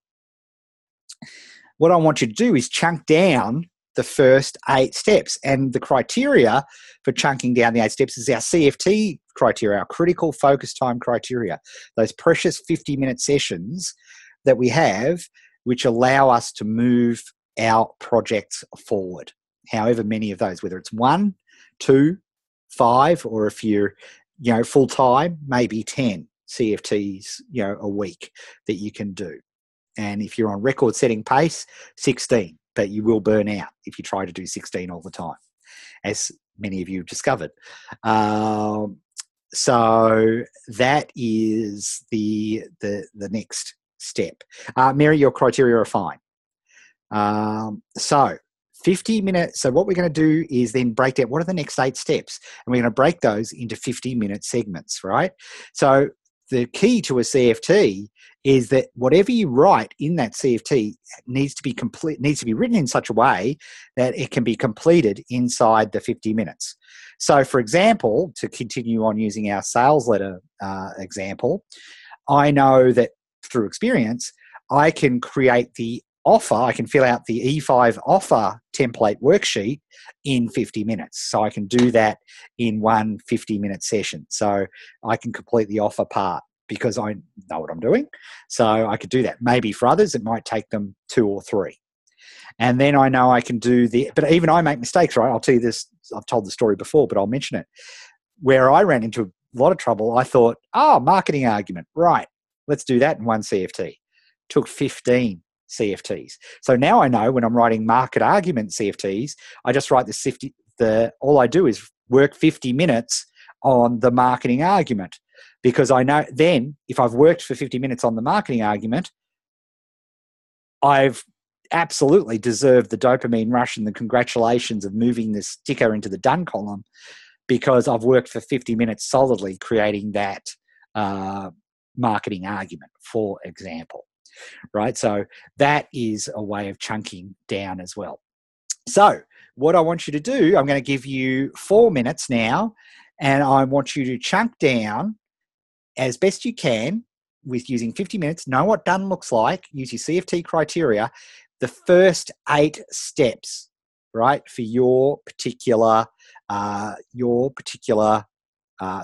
What I want you to do is chunk down the first 8 steps. And the criteria for chunking down the 8 steps is our CFT criteria, our critical focus time criteria, those precious 50-minute sessions that we have, which allow us to move our projects forward. However many of those, whether it's 1, 2, 5, or if you're, full-time, maybe 10 CFTs, a week that you can do. And if you're on record-setting pace, 16. But you will burn out if you try to do 16 all the time, as many of you have discovered. So that is the next step. Mary, your criteria are fine. So 50 minutes. So what we're going to do is then break down what are the next 8 steps, and we're going to break those into 50-minute segments, right? So the key to a CFT is that whatever you write in that CFT needs to be written in such a way that it can be completed inside the 50 minutes. So, for example, to continue on using our sales letter example, I know that through experience, I can create the offer, I can fill out the E5 offer template worksheet in 50 minutes. So I can do that in one 50-minute session. So I can complete the offer part because I know what I'm doing. So I could do that. Maybe for others, it might take them 2 or 3. And then I know I can do but even I make mistakes, right? I'll tell you this, I've told the story before, but I'll mention it. Where I ran into a lot of trouble, I thought, marketing argument, right, let's do that in one CFT. Took 15 CFTs. So now I know when I'm writing market argument CFTs, I just write all I do is work 50 minutes on the marketing argument, because I know then if I've worked for 50 minutes on the marketing argument, I've absolutely deserved the dopamine rush and the congratulations of moving the sticker into the done column, because I've worked for 50 minutes solidly creating that marketing argument, for example. Right? So that is a way of chunking down as well. So what I want you to do, I'm going to give you 4 minutes now, and I want you to chunk down as best you can with using 50 minutes, know what done looks like, use your CFT criteria, the first 8 steps, right, for your particular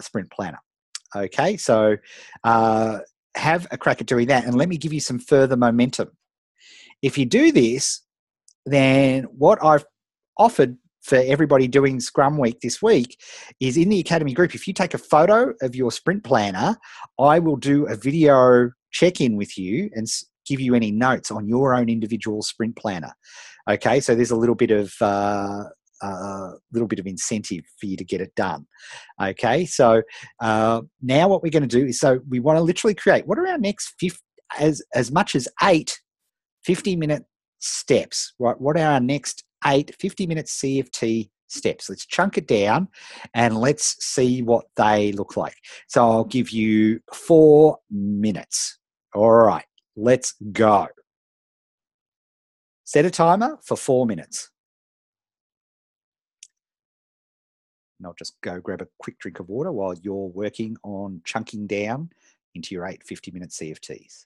sprint planner. Okay, so have a crack at doing that, and let me give you some further momentum. If you do this, then what I've offered for everybody doing Scrum Week this week is in the Academy group, if you take a photo of your sprint planner, I will do a video check-in with you and give you any notes on your own individual sprint planner. Okay, so there's a little bit of incentive for you to get it done. Okay, so now what we're going to do is, so we want to literally create, what are our next as much as 8 50-minute steps, right? What are our next 8 50-minute CFT steps? Let's chunk it down and let's see what they look like. So I'll give you 4 minutes. All right, Let's go. Set a timer for 4 minutes. And I'll just go grab a quick drink of water while you're working on chunking down into your 8 50-minute CFTs.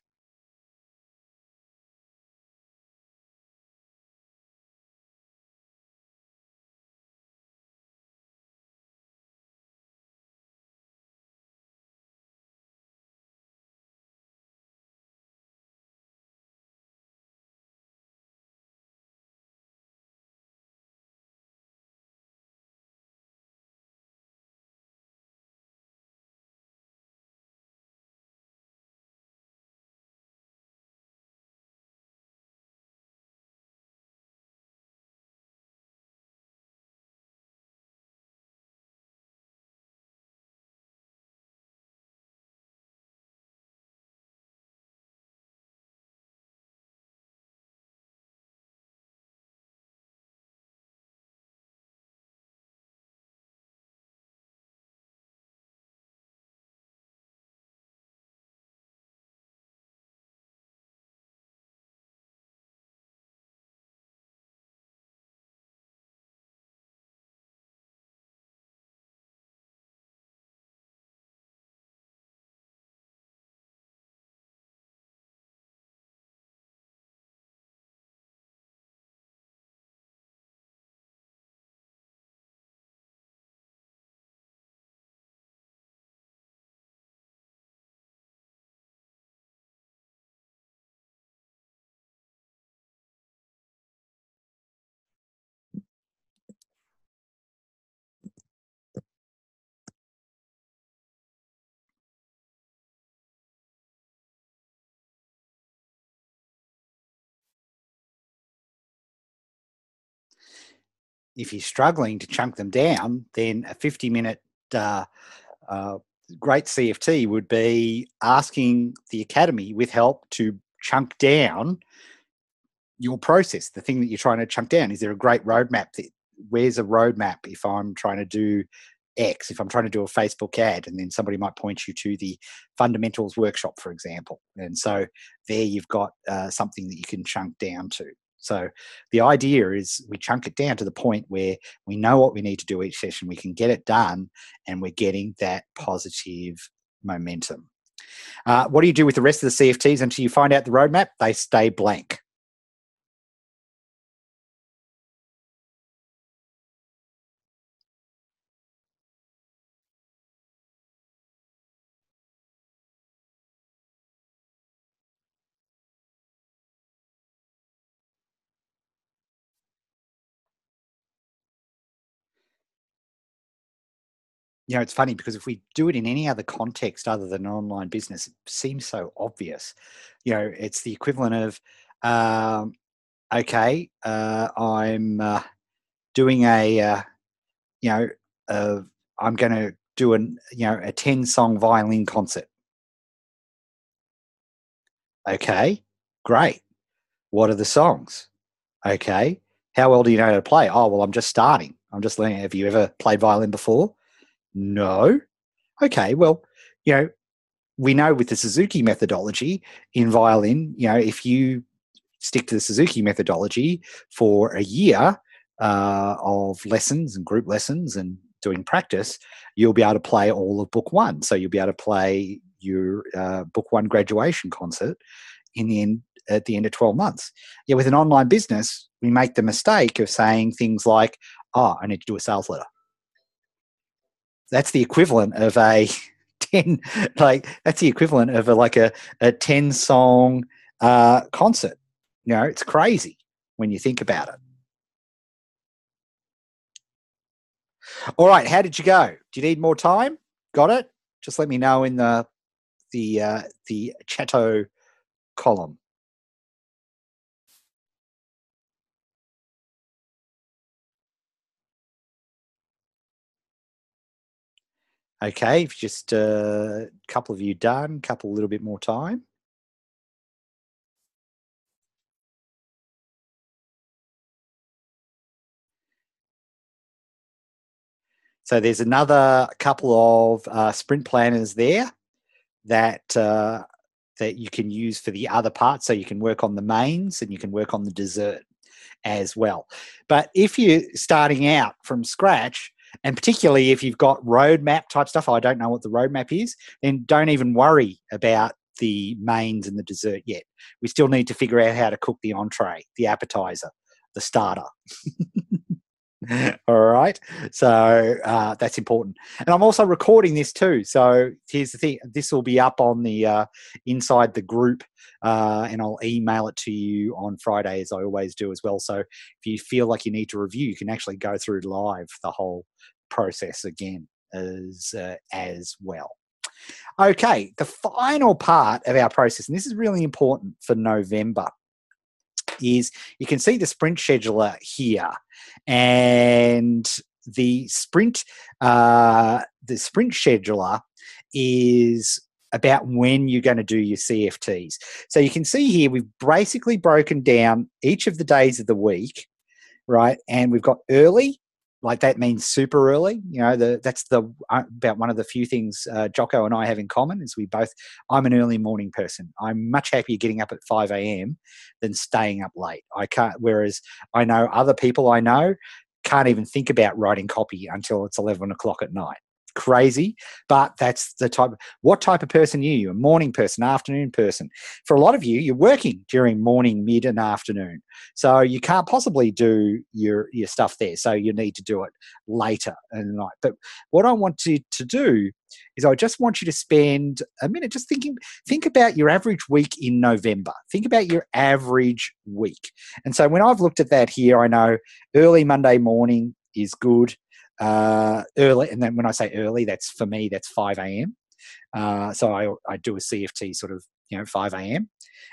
If you're struggling to chunk them down, then a 50-minute uh, great CFT would be asking the academy with help to chunk down your process, the thing that you're trying to chunk down. Is there a great roadmap? Where's a roadmap if I'm trying to do X, if I'm trying to do a Facebook ad, and then somebody might point you to the fundamentals workshop, for example. And so there you've got something that you can chunk down to. So the idea is we chunk it down to the point where we know what we need to do each session, we can get it done, and we're getting that positive momentum. What do you do with the rest of the CFTs until you find out the roadmap? They stay blank. It's funny because if we do it in any other context other than an online business, it seems so obvious. It's the equivalent of, um, okay, I'm doing you know, uh, I'm going to do a 10-song violin concert. Okay, great. What are the songs? Okay, how well do you know how to play? Oh, well, I'm just starting. I'm just learning. Have you ever played violin before? No. Okay, well, you know, we know with the Suzuki methodology in violin, if you stick to the Suzuki methodology for a year of lessons and group lessons and doing practice, you'll be able to play all of book one. So you'll be able to play your book one graduation concert at the end of 12 months. Yeah, with an online business, we make the mistake of saying things like, oh, I need to do a sales letter. That's the equivalent of a 10, that's the equivalent of a 10 song concert. It's crazy when you think about it. All right, how did you go? Do you need more time? Got it? Just let me know in the chatto column. Okay, just a couple of you done, couple a little bit more time. So there's another couple of sprint planners there that that you can use for the other parts. So you can work on the mains and you can work on the dessert as well. But if you're starting out from scratch, and particularly if you've got roadmap type stuff, I don't know what the roadmap is, then don't even worry about the mains and the dessert yet. We still need to figure out how to cook the entree, the appetizer, the starter. All right. So that's important. And I'm also recording this too. So here's the thing. This will be up on the inside the group and I'll email it to you on Friday, as I always do as well. So if you feel like you need to review, you can actually go through live the whole process again as well. Okay. The final part of our process, and this is really important for November, is you can see the sprint scheduler here, and the sprint scheduler is about when you're going to do your CFTs. So you can see here we've basically broken down each of the days of the week, right? And we've got early, like that means super early. You know, that's about one of the few things Jocko and I have in common is I'm an early morning person. I'm much happier getting up at 5 a.m. than staying up late. Whereas I know other people I know can't even think about writing copy until it's 11 o'clock at night. Crazy, but that's what type of person are you? A morning person, afternoon person. For a lot of you, you're working during morning, mid, and afternoon, so you can't possibly do your stuff there. So you need to do it later in the night. But what I want you to do is I just want you to spend a minute just think about your average week in November. Think about your average week. And so when I've looked at that here, I know early Monday morning is good. Early, and then when I say early, that's 5 a.m. So I do a CFT sort of 5 a.m.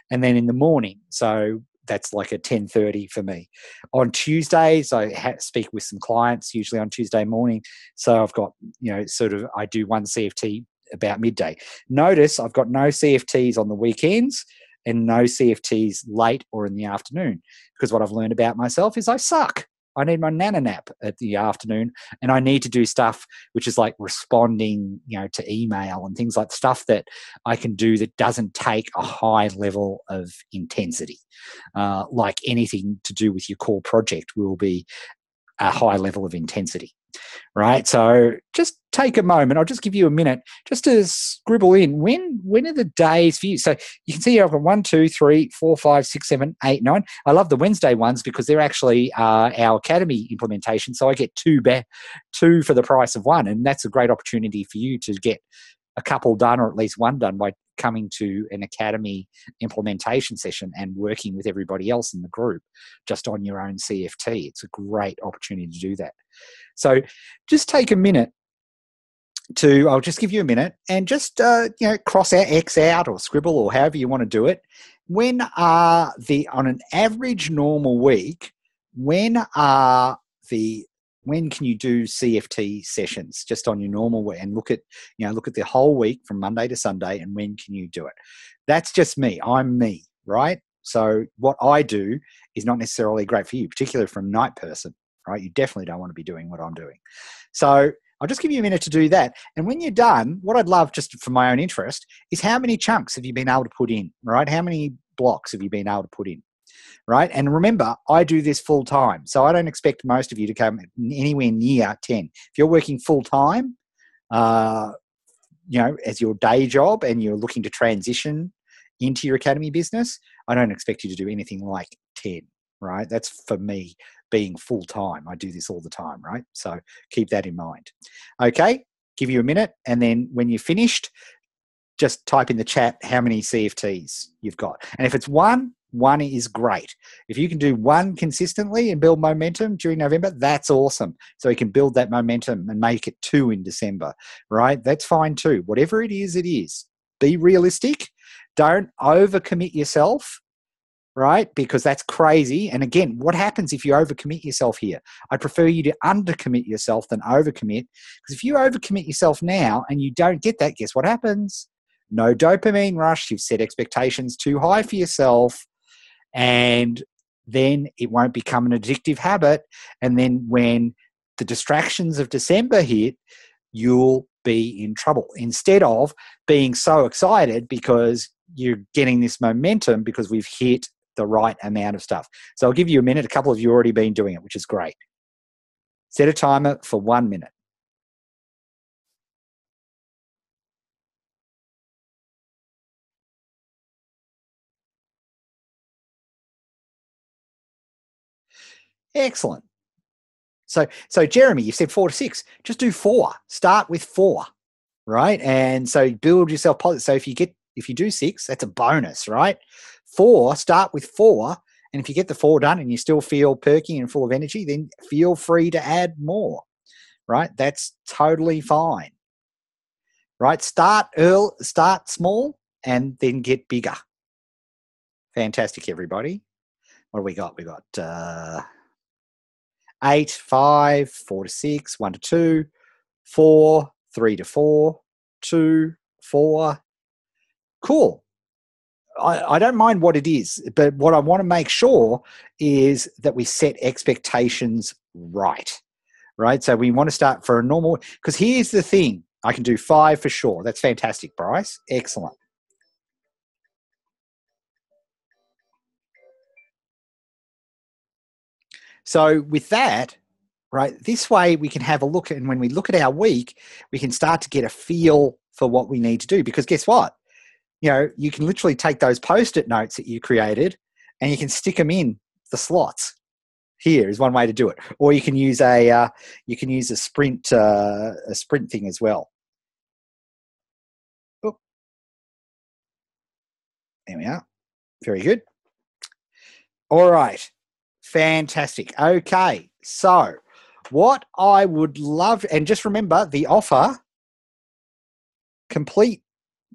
and then in the morning, so that's like a 10:30 for me. On Tuesdays, I speak with some clients usually on Tuesday morning. So I've got I do one CFT about midday. Notice I've got no CFTs on the weekends and no CFTs late or in the afternoon, because what I've learned about myself is I suck. I need my nana nap at the afternoon, and I need to do stuff which is like responding, to email and things like stuff that I can do that doesn't take a high level of intensity. Like anything to do with your core project will be a high level of intensity, right? So just take a moment. I'll just give you a minute just to scribble in when are the days for you. So you can see I've got 1, 2, 3, 4, 5, 6, 7, 8, 9. I love the Wednesday ones because they're actually our Academy implementation. So I get two for the price of one, and that's a great opportunity for you to get a couple done, or at least one done, by coming to an Academy implementation session and working with everybody else in the group just on your own CFT. It's a great opportunity to do that. So just take a minute I'll just give you a minute and just, cross out, X out, or scribble, or however you want to do it. On an average normal week, when can you do CFT sessions just on your normal week, and look at the whole week from Monday to Sunday, and when can you do it? That's just me. I'm me, right? So what I do is not necessarily great for you, particularly from a night person, right? You definitely don't want to be doing what I'm doing. So I'll just give you a minute to do that. And when you're done, what I'd love, just for my own interest, is how many chunks have you been able to put in, right? How many blocks have you been able to put in, right? And remember, I do this full time. So I don't expect most of you to come anywhere near 10. If you're working full time, as your day job, and you're looking to transition into your Academy business, I don't expect you to do anything like 10, right? That's for me being full time. I do this all the time, right? So keep that in mind. Okay, give you a minute, and then when you're finished, just type in the chat how many CFTs you've got. And if it's one is great. If you can do one consistently and build momentum during November, that's awesome. So you can build that momentum and make it 2 in December, right? That's fine too. Whatever it is, it is. Be realistic. Don't overcommit yourself, right? Because that's crazy. And again, what happens if you overcommit yourself here? I prefer you to undercommit yourself than overcommit, because if you overcommit yourself now and you don't get that, guess what happens? No dopamine rush. You've set expectations too high for yourself, and then it won't become an addictive habit. And then when the distractions of December hit, you'll be in trouble, instead of being so excited because you're getting this momentum because we've hit the right amount of stuff. So I'll give you a minute. A couple of you already been doing it, which is great. Set a timer for 1 minute. Excellent. So Jeremy, you said 4 to 6. Just do 4. Start with 4, right? And so build yourself positive. So if you do 6, that's a bonus, right? 4, start with 4, and if you get the 4 done and you still feel perky and full of energy, then feel free to add more, right? That's totally fine, right? Start small, and then get bigger. Fantastic, everybody. What do we got? We got 8, 5, 4 to 6, 1 to 2, 4, 3 to 4, 2, 4. Cool. I don't mind what it is, but what I want to make sure is that we set expectations right. So we want to start for a normal, because here's the thing. I can do 5 for sure. That's fantastic, Bryce. Excellent. So with that, right, this way we can have a look, and when we look at our week, we can start to get a feel for what we need to do. Because guess what? You can literally take those Post-it notes that you created and you can stick them in the slots. Here is one way to do it. Or you can use a sprint thing as well. Oh, there we are. Very good. All right. Fantastic. Okay. So what I would love, and just remember the offer,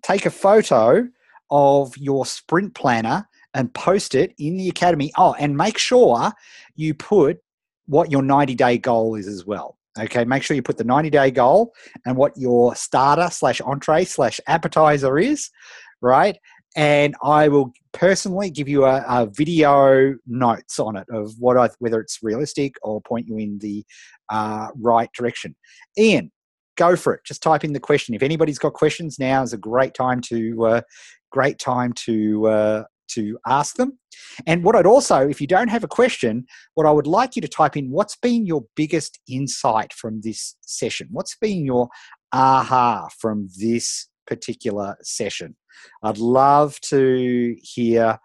take a photo of your sprint planner and post it in the Academy. Oh, and make sure you put what your 90-day goal is as well. Okay, make sure you put the 90-day goal and what your starter / entree / appetizer is, right? And I will personally give you a video notes on it of whether it's realistic or point you in the right direction. Ian, go for it. Just type in the question. If anybody's got questions, now is a great time to ask them. And what I'd also, if you don't have a question, what I would like you to type in, what's been your biggest insight from this session? What's been your aha from this particular session? I'd love to hear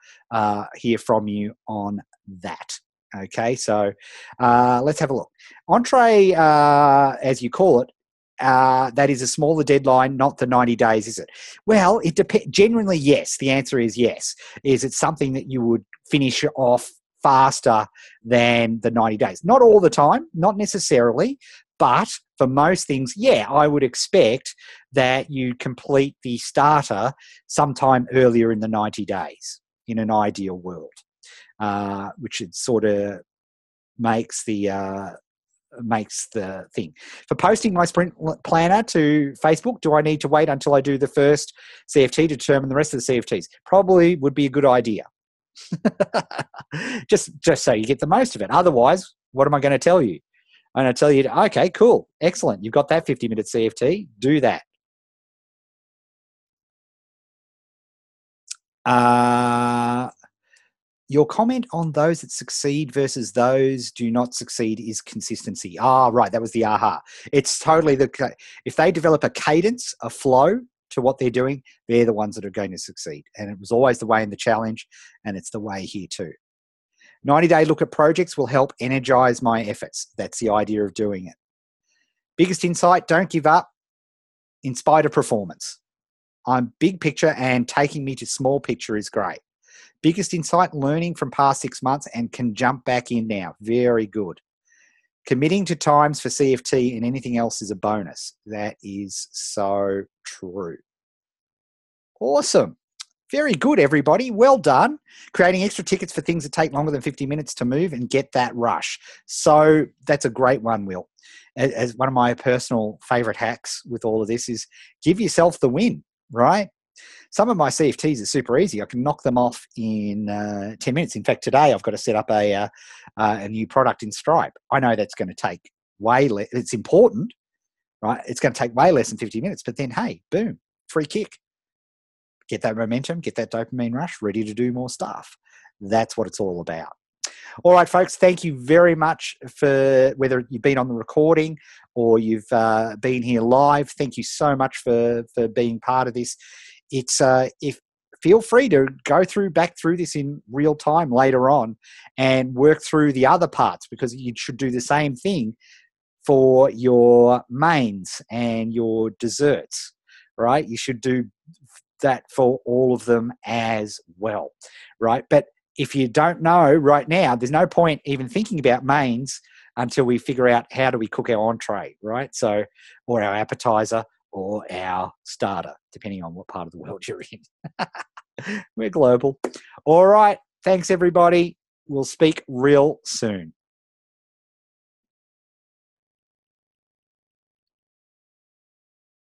from you on that. Okay, so let's have a look. Entree, as you call it, that is a smaller deadline, not the 90 days, is it? Well, it depends. Generally, yes. The answer is yes. Is it something that you would finish off faster than the 90 days? Not all the time, not necessarily, but for most things, yeah, I would expect that you complete the starter sometime earlier in the 90 days in an ideal world, which it sort of makes the thing. For posting my sprint planner to Facebook, do I need to wait until I do the first CFT to determine the rest of the CFTs? Probably would be a good idea. just so you get the most of it. Otherwise, what am I going to tell you? I'm going to tell you, okay, cool, excellent. You've got that 50-minute CFT. Do that. Your comment on those that succeed versus those do not succeed is consistency. Right. That was the aha. It's totally if they develop a cadence, a flow to what they're doing, they're the ones that are going to succeed. And it was always the way in the challenge, and it's the way here too. 90-day look at projects will help energize my efforts. That's the idea of doing it. Biggest insight, don't give up in spite of performance. I'm big picture, and taking me to small picture is great. Biggest insight, learning from past 6 months and can jump back in now. Very good. Committing to times for CFT and anything else is a bonus. That is so true. Awesome. Very good, everybody. Well done. Creating extra tickets for things that take longer than 50 minutes to move and get that rush. So that's a great one, Will. As one of my personal favorite hacks with all of this is give yourself the win, right? Some of my CFTs are super easy. I can knock them off in 10 minutes. In fact, today I've got to set up a new product in Stripe. I know that's going to take way less. It's important, right? It's going to take way less than 50 minutes. But then, hey, boom, free kick. get that momentum, get that dopamine rush, ready to do more stuff. That's what it's all about. All right, folks, thank you very much for whether you've been on the recording or you've been here live. Thank you so much for being part of this. It's if feel free to go back through this in real time later on and work through the other parts, because you should do the same thing for your mains and your desserts, right? You should do that for all of them as well, right? But if you don't know right now, there's no point even thinking about mains until we figure out how do we cook our entree, right? So, or our appetizer or our starter, depending on what part of the world you're in. We're global. All right. Thanks, everybody. We'll speak real soon.